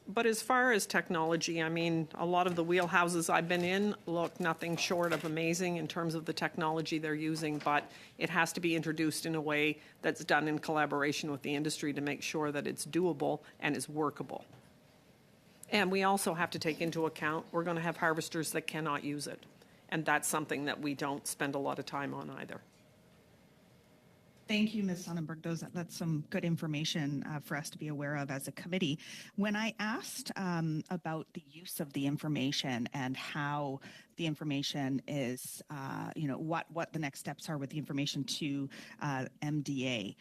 But as far as technology, I mean, a lot of the wheelhouses I've been in look nothing short of amazing in terms of the technology they're using, but it has to be introduced in a way that's done in collaboration with the industry to make sure that it's doable and is workable. And we also have to take into account we're going to have harvesters that cannot use it. And that's something that we don't spend a lot of time on either. Thank you, Ms. Sonnenberg. That's some good information for us to be aware of as a committee. When I asked about the use of the information and how the information is, what the next steps are with the information to MDA,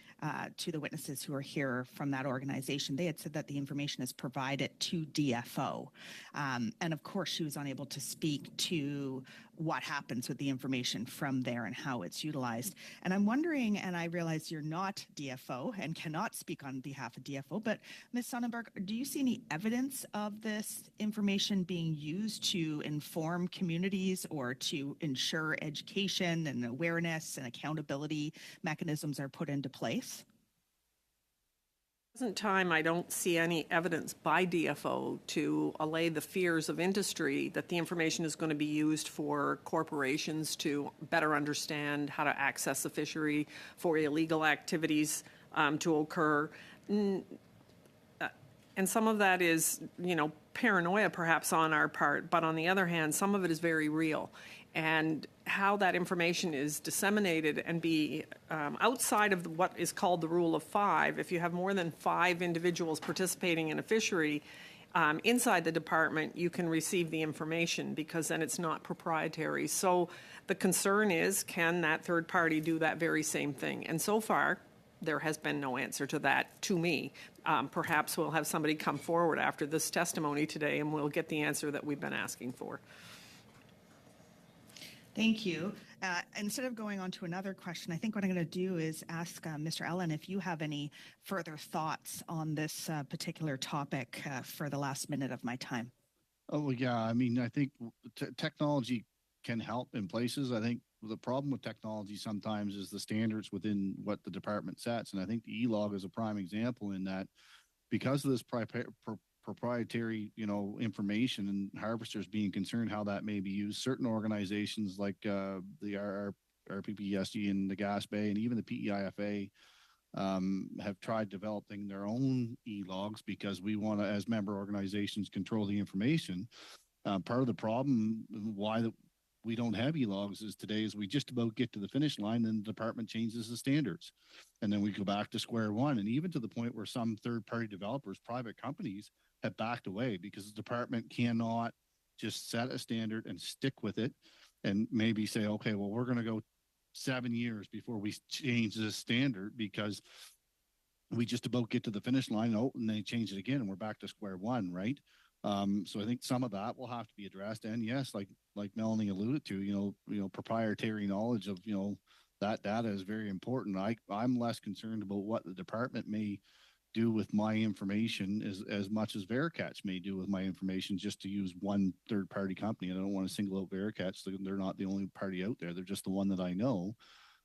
to the witnesses who are here from that organization, they had said that the information is provided to DFO. And of course, she was unable to speak to what happens with the information from there and how it's utilized. And I'm wondering, and I realize you're not DFO and cannot speak on behalf of DFO, but Ms. Sonnenberg, do you see any evidence of this information being used to inform communities or to ensure education and awareness and accountability mechanisms are put into place? At the present time, I don't see any evidence by DFO to allay the fears of industry that the information is going to be used for corporations to better understand how to access the fishery, for illegal activities to occur. And some of that is, paranoia perhaps on our part, but on the other hand, some of it is very real. And how that information is disseminated and be outside of what is called the rule of 5, if you have more than 5 individuals participating in a fishery, inside the department, you can receive the information because then it's not proprietary. So the concern is, can that third party do that very same thing? And so far, there has been no answer to that to me. Perhaps we'll have somebody come forward after this testimony today and we'll get the answer that we've been asking for. Thank you. Instead of going on to another question, I think what I'm going to do is ask Mr. Ellen if you have any further thoughts on this particular topic for the last minute of my time. Oh, yeah. I mean, I think technology can help in places. I think the problem with technology sometimes is the standards within what the department sets. And I think the e-log is a prime example in that because of this proprietary, information and harvesters being concerned how that may be used. Certain organizations like the RPPSG and the Gas Bay and even the PEIFA have tried developing their own e-logs because we want to, as member organizations, control the information. Part of the problem why we don't have e-logs is today is we just about get to the finish line and the department changes the standards. And then we go back to square one. And even to the point where some third-party developers, private companies, have backed away because the department cannot just set a standard and stick with it and maybe say, okay, well, we're going to go 7 years before we change this standard because we just about get to the finish line, and they change it again, and we're back to square one, right? So I think some of that will have to be addressed. And yes, like Melanie alluded to, proprietary knowledge of that data is very important. I'm less concerned about what the department may do with my information as much as Veracatch may do with my information, just to use one third party company. And I don't want to single out Veracatch. They're not the only party out there. They're just the one that I know.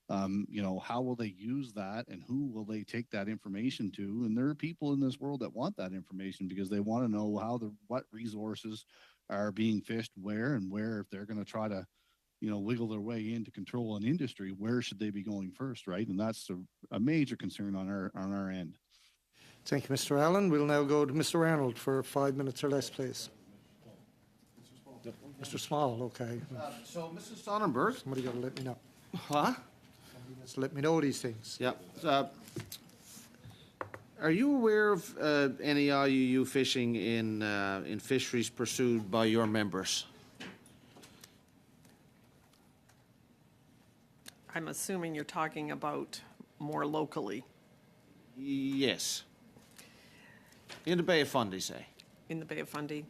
How will they use that, and who will they take that information to? And there are people in this world that want that information because they want to know what resources are being fished where, and where, if they're going to try to, wiggle their way in to control an industry, where should they be going first, right? And that's a major concern on our end. Thank you, Mr. Allen. We'll now go to Mr. Arnold for 5 minutes or less, please. Mr. Small, okay. So, Mrs. Sonnenberg. Somebody got to let me know. Huh? Somebody has to let me know these things. Yeah. Are you aware of any IUU fishing in fisheries pursued by your members? I'm assuming you're talking about more locally. Yes. In the Bay of Fundy, say. In the Bay of Fundy,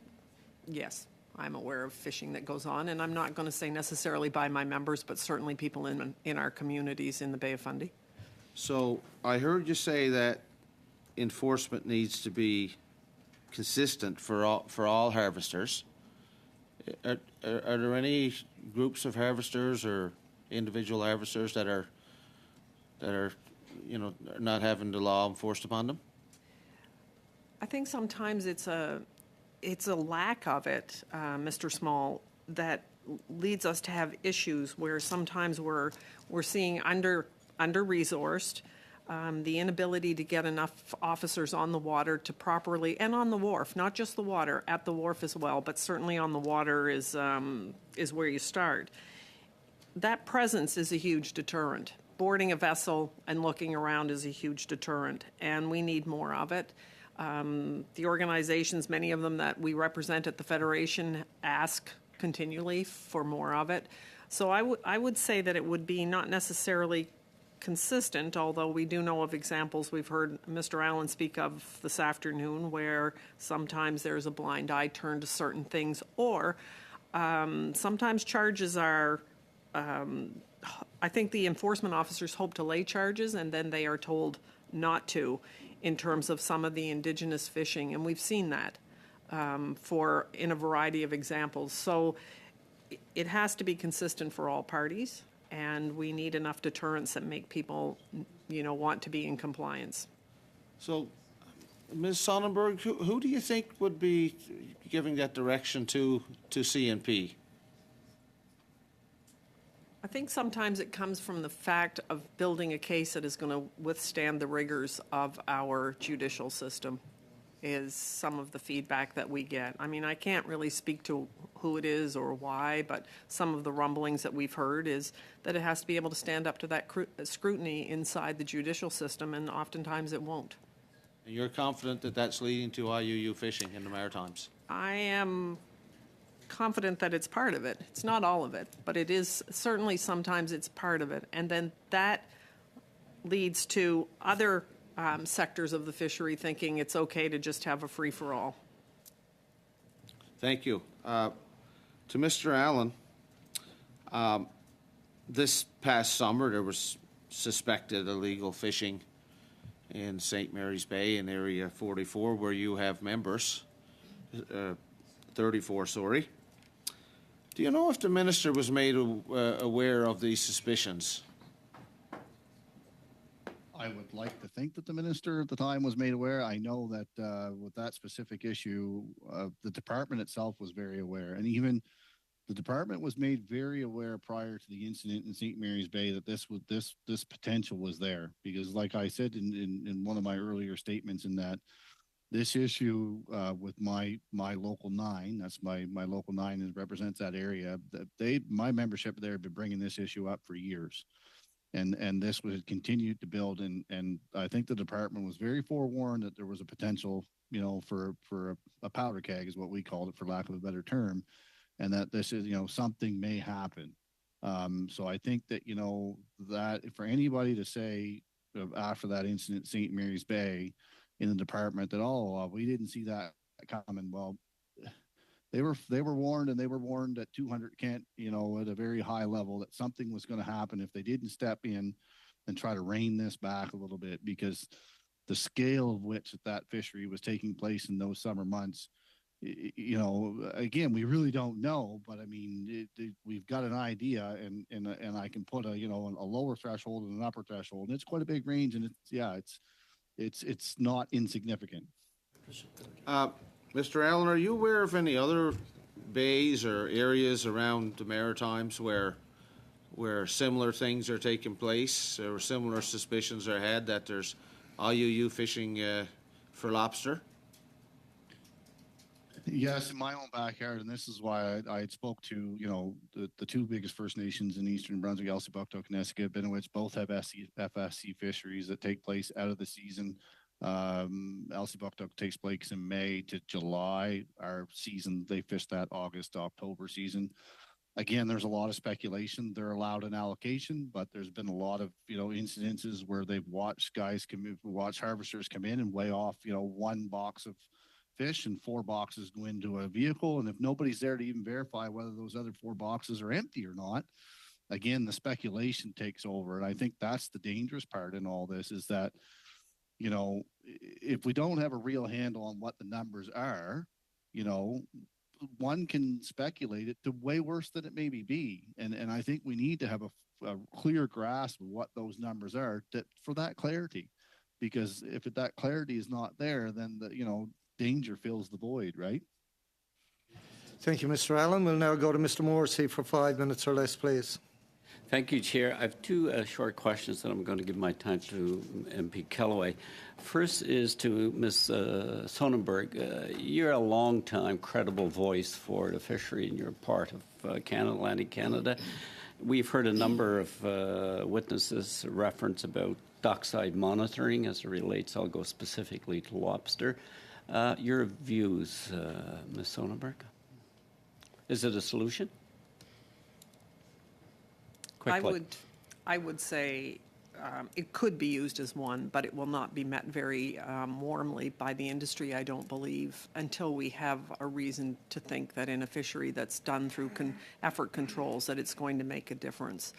yes. I'm aware of fishing that goes on, and I'm not going to say necessarily by my members, but certainly people in our communities in the Bay of Fundy. So I heard you say that enforcement needs to be consistent for all harvesters. Are there any groups of harvesters or individual harvesters that are not having the law enforced upon them? I think sometimes it's a lack of it, Mr. Small, that leads us to have issues where sometimes we're seeing under-resourced, the inability to get enough officers on the water to properly, and on the wharf, not just the water, at the wharf as well, but certainly on the water is where you start. That presence is a huge deterrent. Boarding a vessel and looking around is a huge deterrent, and we need more of it. The organizations, many of them that we represent at the Federation, ask continually for more of it. So I would say that it would be not necessarily consistent, although we do know of examples we've heard Mr. Allen speak of this afternoon where sometimes there's a blind eye turned to certain things, or sometimes charges are, I think the enforcement officers hope to lay charges and then they are told not to, in terms of some of the indigenous fishing, and we've seen that in a variety of examples. So it has to be consistent for all parties, and we need enough deterrence that make people, want to be in compliance. So, Ms. Sonnenberg, who do you think would be giving that direction to CNP? I think sometimes it comes from the fact of building a case that is going to withstand the rigors of our judicial system, is some of the feedback that we get. I mean, I can't really speak to who it is or why, but some of the rumblings that we've heard is that it has to be able to stand up to that scrutiny inside the judicial system, and oftentimes it won't. And you're confident that that's leading to IUU fishing in the Maritimes? I am confident that it's part of it. It's not all of it, but it is certainly sometimes it's part of it. And then that leads to other sectors of the fishery thinking it's okay to just have a free-for-all. Thank you. To Mr. Allen, this past summer there was suspected illegal fishing in St. Mary's Bay in Area 44, where you have members, 34, sorry. Do you know if the minister was made aware of these suspicions? I would like to think that the minister at the time was made aware. I know that with that specific issue, the department itself was very aware, and even the department was made very aware prior to the incident in St. Mary's Bay that this potential was there. Because, like I said in one of my earlier statements, in that this issue with my local 9, that's my local 9 and represents that area. My membership there had been bringing this issue up for years. And this was continued to build, and I think the department was very forewarned that there was a potential, for a powder keg is what we called it, for lack of a better term, and that this is, something may happen. So I think that, that for anybody to say after that incident at St. Mary's Bay in the department that, we didn't see that coming. Well, they were warned, and they were warned at 200 Kent, at a very high level, that something was going to happen if they didn't step in and try to rein this back a little bit, because the scale of which that fishery was taking place in those summer months, again, we really don't know, but I mean, we've got an idea, and I can put a lower threshold and an upper threshold, and it's quite a big range, and it's not insignificant. Mr. Allen, are you aware of any other bays or areas around the Maritimes where similar things are taking place, or similar suspicions are had that there's IUU fishing for lobster? Yes, in my own backyard, and this is why I spoke to the two biggest First Nations in Eastern Brunswick, Elsipogtog, Nesika, Benowitz, both have FSC fisheries that take place out of the season. Elsipogtog takes place in May to July. Our season, they fish that August to October season. Again, there's a lot of speculation. They're allowed an allocation, but there's been a lot of incidences where they've watched harvesters come in and weigh off one box of fish, and 4 boxes go into a vehicle, and if nobody's there to even verify whether those other 4 boxes are empty or not, again, the speculation takes over. And I think that's the dangerous part in all this, is that if we don't have a real handle on what the numbers are, one can speculate it to way worse than it maybe be. And I think we need to have a clear grasp of what those numbers are for that clarity, because if that clarity is not there, then danger fills the void, right? Thank you, Mr. Allen. We'll now go to Mr. Morrissey for 5 minutes or less, please. Thank you, Chair. I have 2 short questions that I'm going to give my time to MP Kellaway. First is to Ms. Sonnenberg. You're a long-time credible voice for the fishery, and you're part of Canada, Atlantic Canada. We've heard a number of witnesses reference about dockside monitoring as it relates, I'll go specifically to lobster. Your views, Ms. Sonnenberg? Is it a solution? Quickly. I would say it could be used as one, but it will not be met very warmly by the industry, I don't believe, until we have a reason to think that in a fishery that's done through effort controls that it's going to make a difference.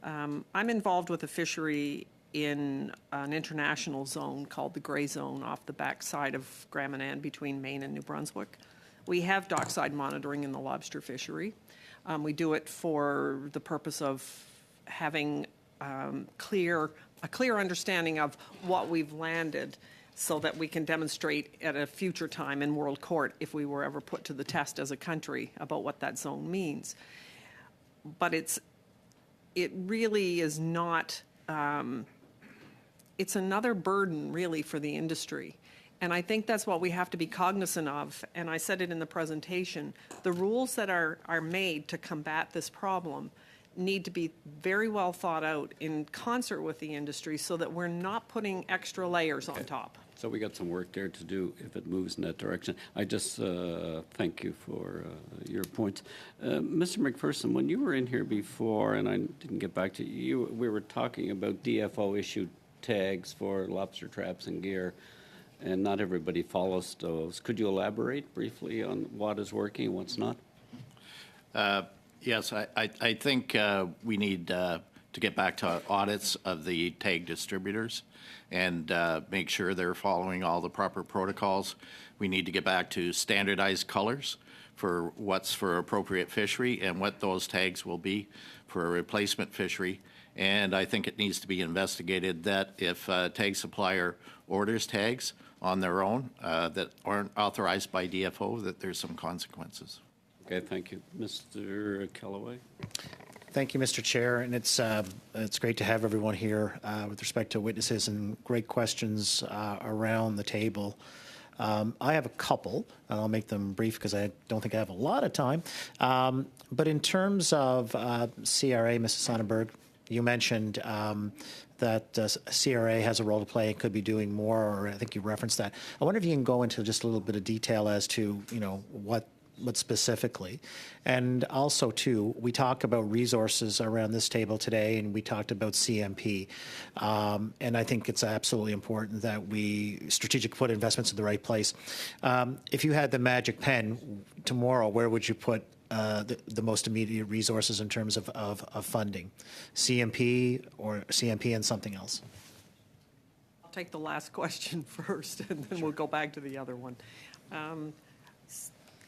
I'm involved with a fishery in an international zone called the Grey Zone off the backside of Grand Manan between Maine and New Brunswick. We have dockside monitoring in the lobster fishery. We do it for the purpose of having a clear understanding of what we've landed, so that we can demonstrate at a future time in World Court, if we were ever put to the test as a country, about what that zone means. But it really is not. It's another burden, really, for the industry. And I think that's what we have to be cognizant of. And I said it in the presentation. The rules that are made to combat this problem need to be very well thought out in concert with the industry, so that we're not putting extra layers on top. So we got some work there to do if it moves in that direction. I just thank you for your points. Mr. McPherson, when you were in here before, and I didn't get back to you, we were talking about DFO issued tags for lobster traps and gear, and not everybody follows those. Could you elaborate briefly on what is working and what's not? Yes, I think we need to get back to audits of the tag distributors and make sure they're following all the proper protocols. We need to get back to standardized colors for what's for appropriate fishery and what those tags will be for a replacement fishery. And I think it needs to be investigated that if a tag supplier orders tags on their own that aren't authorized by DFO, that there's some consequences. Okay, thank you. Mr. Kellaway? Thank you, Mr. Chair, and it's great to have everyone here with respect to witnesses and great questions around the table. I have a couple, and I'll make them brief because I don't think I have a lot of time. But in terms of CRA, Mrs. Sonnenberg, you mentioned that CRA has a role to play and could be doing more, or I think you referenced that. I wonder if you can go into just a little bit of detail as to, what specifically. And also, too, we talk about resources around this table today, and we talked about CMP. And I think it's absolutely important that we strategically put investments in the right place. If you had the magic pen tomorrow, where would you put the most immediate resources in terms of funding? CMP or CMP and something else? I'll take the last question first, and then we'll go back to the other one.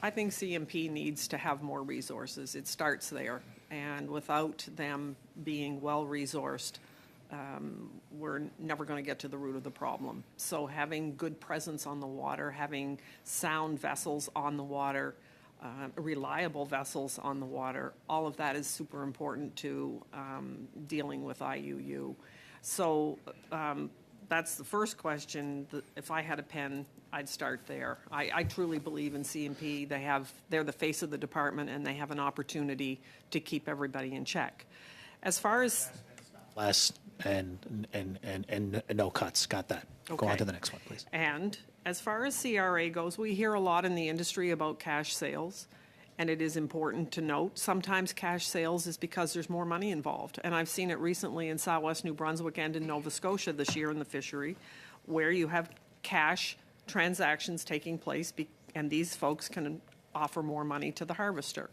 I think CMP needs to have more resources. It starts there, and without them being well-resourced, we're never going to get to the root of the problem. So having good presence on the water, having sound vessels on the water, reliable vessels on the water, all of that is super important to dealing with IUU. So that's the first question. If I had a pen, I'd start there. I truly believe in CMP. They're the face of the department, and they have an opportunity to keep everybody in check. As far as less and no cuts. Got that. Okay. Go on to the next one, please. And as far as CRA goes, we hear a lot in the industry about cash sales, and it is important to note sometimes cash sales is because there's more money involved. And I've seen it recently in Southwest New Brunswick and in Nova Scotia this year in the fishery, where you have cash transactions taking place, and these folks can offer more money to the harvester.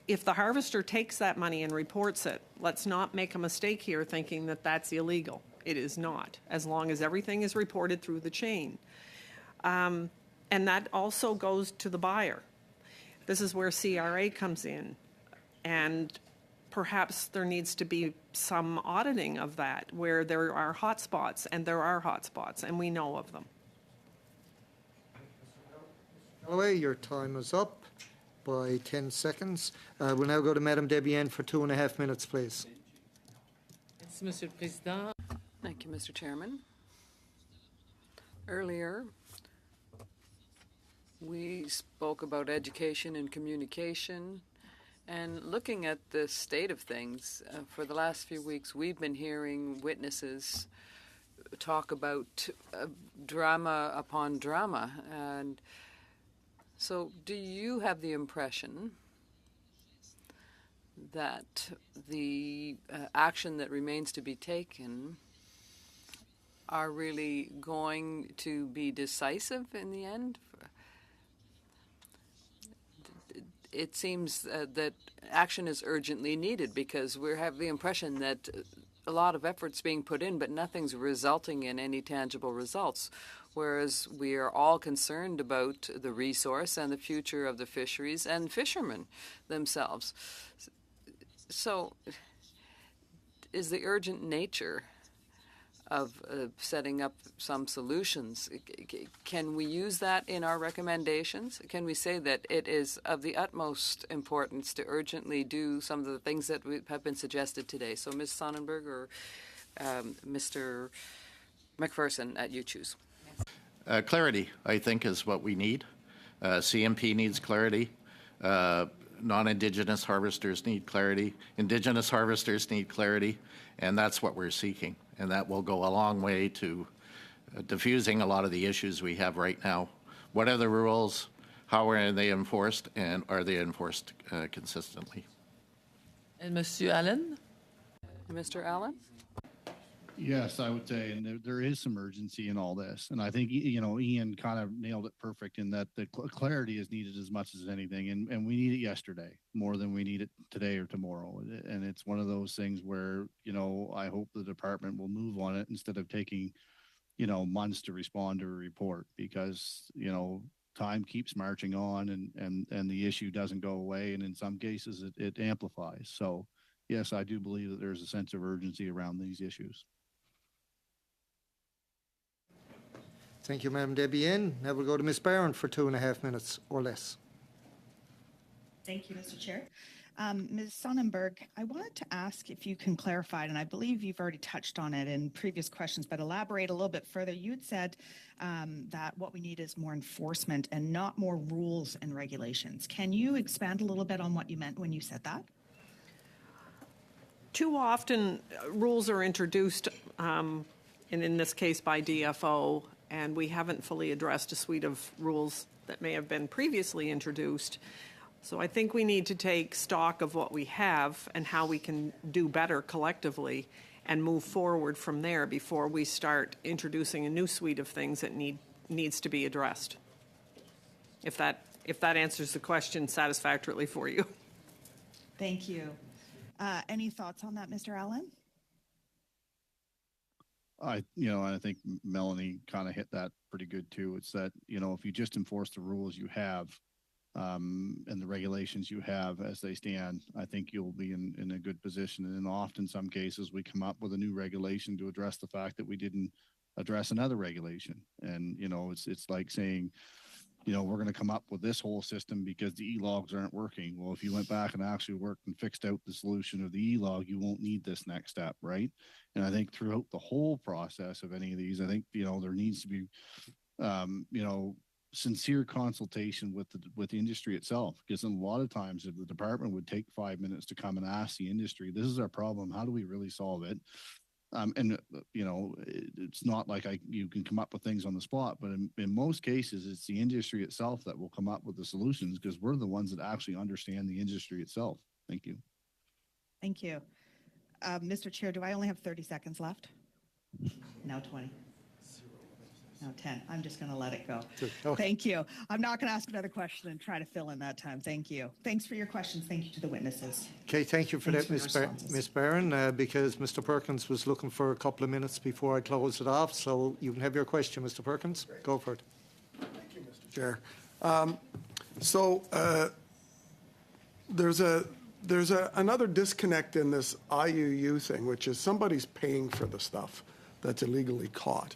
If the harvester takes that money and reports it, let's not make a mistake here thinking that that's illegal. It is not, as long as everything is reported through the chain. And that also goes to the buyer. This is where CRA comes in, and perhaps there needs to be some auditing of that, where there are hot spots, and there are hot spots, and we know of them. Callaway, your time is up by 10 seconds. We'll now go to Madame Debienne for 2.5 minutes, please. Monsieur le Président. Thank you, Mr. Chairman. Earlier, we spoke about education and communication, and looking at the state of things, for the last few weeks, we've been hearing witnesses talk about drama upon drama. And so do you have the impression that the action that remains to be taken are really going to be decisive in the end? It seems that action is urgently needed, because we have the impression that a lot of effort's being put in, but nothing's resulting in any tangible results, whereas we are all concerned about the resource and the future of the fisheries and fishermen themselves. So is the urgent nature of setting up some solutions, can we use that in our recommendations? Can we say that it is of the utmost importance to urgently do some of the things that have been suggested today? So Ms. Sonnenberg or Mr. McPherson, you choose. Clarity, I think, is what we need. CMP needs clarity. Non-Indigenous harvesters need clarity. Indigenous harvesters need clarity, and that's what we're seeking. And that will go a long way to diffusing a lot of the issues we have right now. What are the rules? How are they enforced? And are they enforced consistently? And Monsieur Allen? Mr. Allen? Yes, I would say, and there is some urgency in all this. And I think, Ian kind of nailed it perfect in that the clarity is needed as much as anything. And we need it yesterday more than we need it today or tomorrow. And it's one of those things where, I hope the department will move on it instead of taking, months to respond to a report, because, time keeps marching on and the issue doesn't go away. And in some cases it amplifies. So yes, I do believe that there's a sense of urgency around these issues. Thank you, Madam Debienne. Now we'll go to Ms. Barron for 2.5 minutes or less. Thank you, Mr. Chair. Ms. Sonnenberg, I wanted to ask if you can clarify, and I believe you've already touched on it in previous questions, but elaborate a little bit further. You had said that what we need is more enforcement and not more rules and regulations. Can you expand a little bit on what you meant when you said that? Too often, rules are introduced, and in this case by DFO, and we haven't fully addressed a suite of rules that may have been previously introduced. So I think we need to take stock of what we have and how we can do better collectively and move forward from there before we start introducing a new suite of things that needs to be addressed. If that answers the question satisfactorily for you. Thank you. Any thoughts on that, Mr. Allen? I think Melanie kind of hit that pretty good too. It's that, if you just enforce the rules you have, and the regulations you have as they stand, I think you'll be in a good position. And often, in some cases, we come up with a new regulation to address the fact that we didn't address another regulation. And, it's like saying, we're going to come up with this whole system because the e-logs aren't working. Well, if you went back and actually worked and fixed out the solution of the e-log, you won't need this next step, right? And I think throughout the whole process of any of these, I think, there needs to be, sincere consultation with the industry itself, because a lot of times if the department would take 5 minutes to come and ask the industry, this is our problem, how do we really solve it? It's not like you can come up with things on the spot, but in most cases, it's the industry itself that will come up with the solutions, because we're the ones that actually understand the industry itself. Thank you. Thank you. Mr. Chair, do I only have 30 seconds left? Now 20. No, 10. I'm just going to let it go. Okay. Thank you. I'm not going to ask another question and try to fill in that time. Thank you. Thanks for your questions. Thank you to the witnesses. Okay, thank you for Thanks that, for your Ms. Barron, because Mr. Perkins was looking for a couple of minutes before I close it off. So you can have your question, Mr. Perkins. Go for it. Thank you, Mr. Chair. There's another disconnect in this IUU thing, which is somebody's paying for the stuff that's illegally caught.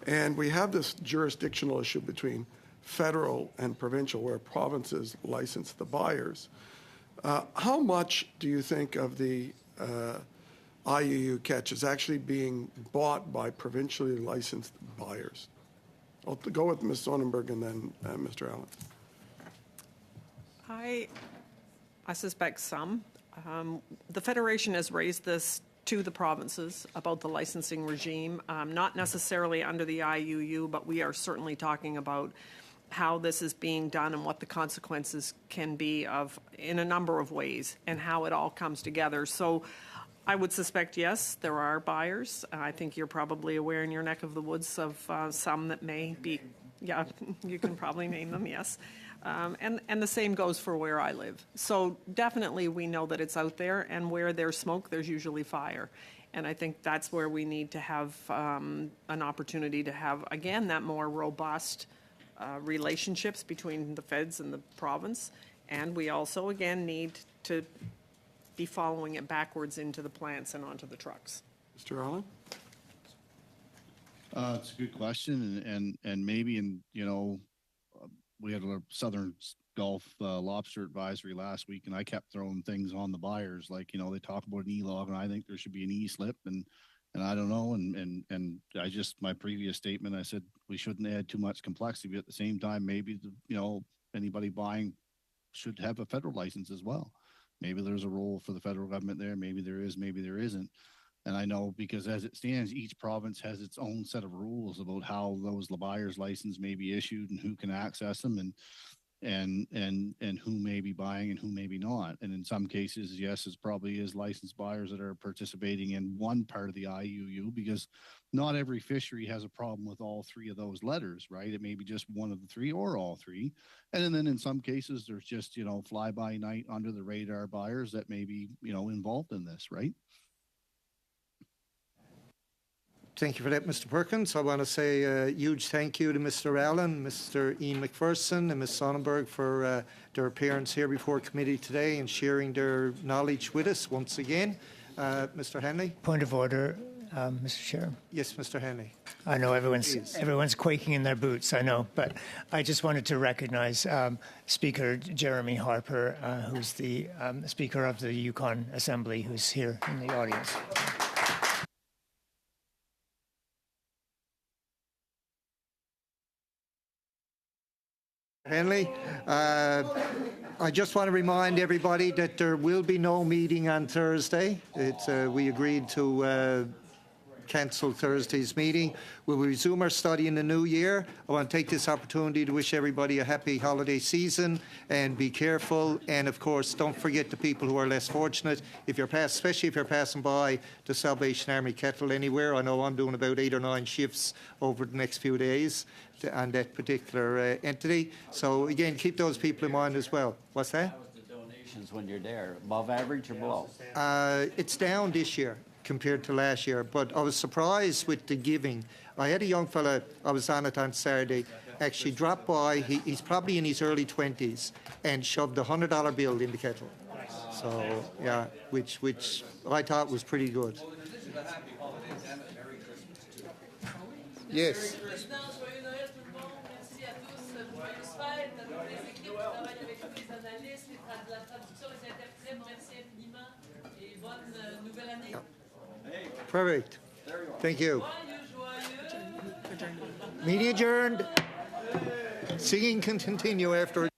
And we have this jurisdictional issue between federal and provincial, where provinces license the buyers. How much do you think of the IUU catch is actually being bought by provincially licensed buyers? I'll go with Ms. Sonnenberg and then Mr. Allen. I suspect some. The Federation has raised this to the provinces about the licensing regime, not necessarily under the IUU, but we are certainly talking about how this is being done and what the consequences can be in a number of ways and how it all comes together. So I would suspect, yes, there are buyers. I think you're probably aware in your neck of the woods of some that may be, yeah, you can probably name them, yes. And the same goes for where I live. So definitely we know that it's out there, and where there's smoke, there's usually fire. And I think that's where we need to have an opportunity to have, again, that more robust relationships between the feds and the province. And we also, again, need to be following it backwards into the plants and onto the trucks. Mr. Allen? It's a good question, and maybe we had a Southern Gulf lobster advisory last week, and I kept throwing things on the buyers, like, they talk about an e-log, and I think there should be an e-slip, and I don't know, and I just, my previous statement, I said we shouldn't add too much complexity, but at the same time, maybe, anybody buying should have a federal license as well. Maybe there's a role for the federal government there, maybe there is, maybe there isn't. And I know, because as it stands, each province has its own set of rules about how those buyer's license may be issued and who can access them, and who may be buying and who may be not. And in some cases, yes, it probably is licensed buyers that are participating in one part of the IUU, because not every fishery has a problem with all three of those letters, right? It may be just one of the three or all three. And then in some cases, there's just, fly-by-night under the radar buyers that may be, involved in this, right? Thank you for that, Mr. Perkins. I want to say a huge thank you to Mr. Allen, Mr. Ian McPherson, and Ms. Sonnenberg for their appearance here before committee today and sharing their knowledge with us once again. Mr. Henley? Point of order, Mr. Chair. Yes, Mr. Henley. I know everyone's quaking in their boots, I know, but I just wanted to recognize Speaker Jeremy Harper, who's the Speaker of the Yukon Assembly, who's here in the audience. Henley, I just want to remind everybody that there will be no meeting on Thursday. We agreed to cancel Thursday's meeting. We'll resume our study in the new year. I want to take this opportunity to wish everybody a happy holiday season and be careful. And of course, don't forget the people who are less fortunate. If you're especially if you're passing by the Salvation Army kettle anywhere, I know I'm doing about 8 or 9 shifts over the next few days on that particular entity. So again, keep those people in mind as well. What's that? How was the donations when you're there? Above average or below? It's down this year compared to last year, but I was surprised with the giving. I had a young fella, I was on it on Saturday, actually dropped by, he's probably in his early 20s, and shoved a $100 bill in the kettle. So, yeah, which I thought was pretty good. Yes. Perfect. Thank you. Meeting adjourned. Singing can continue after.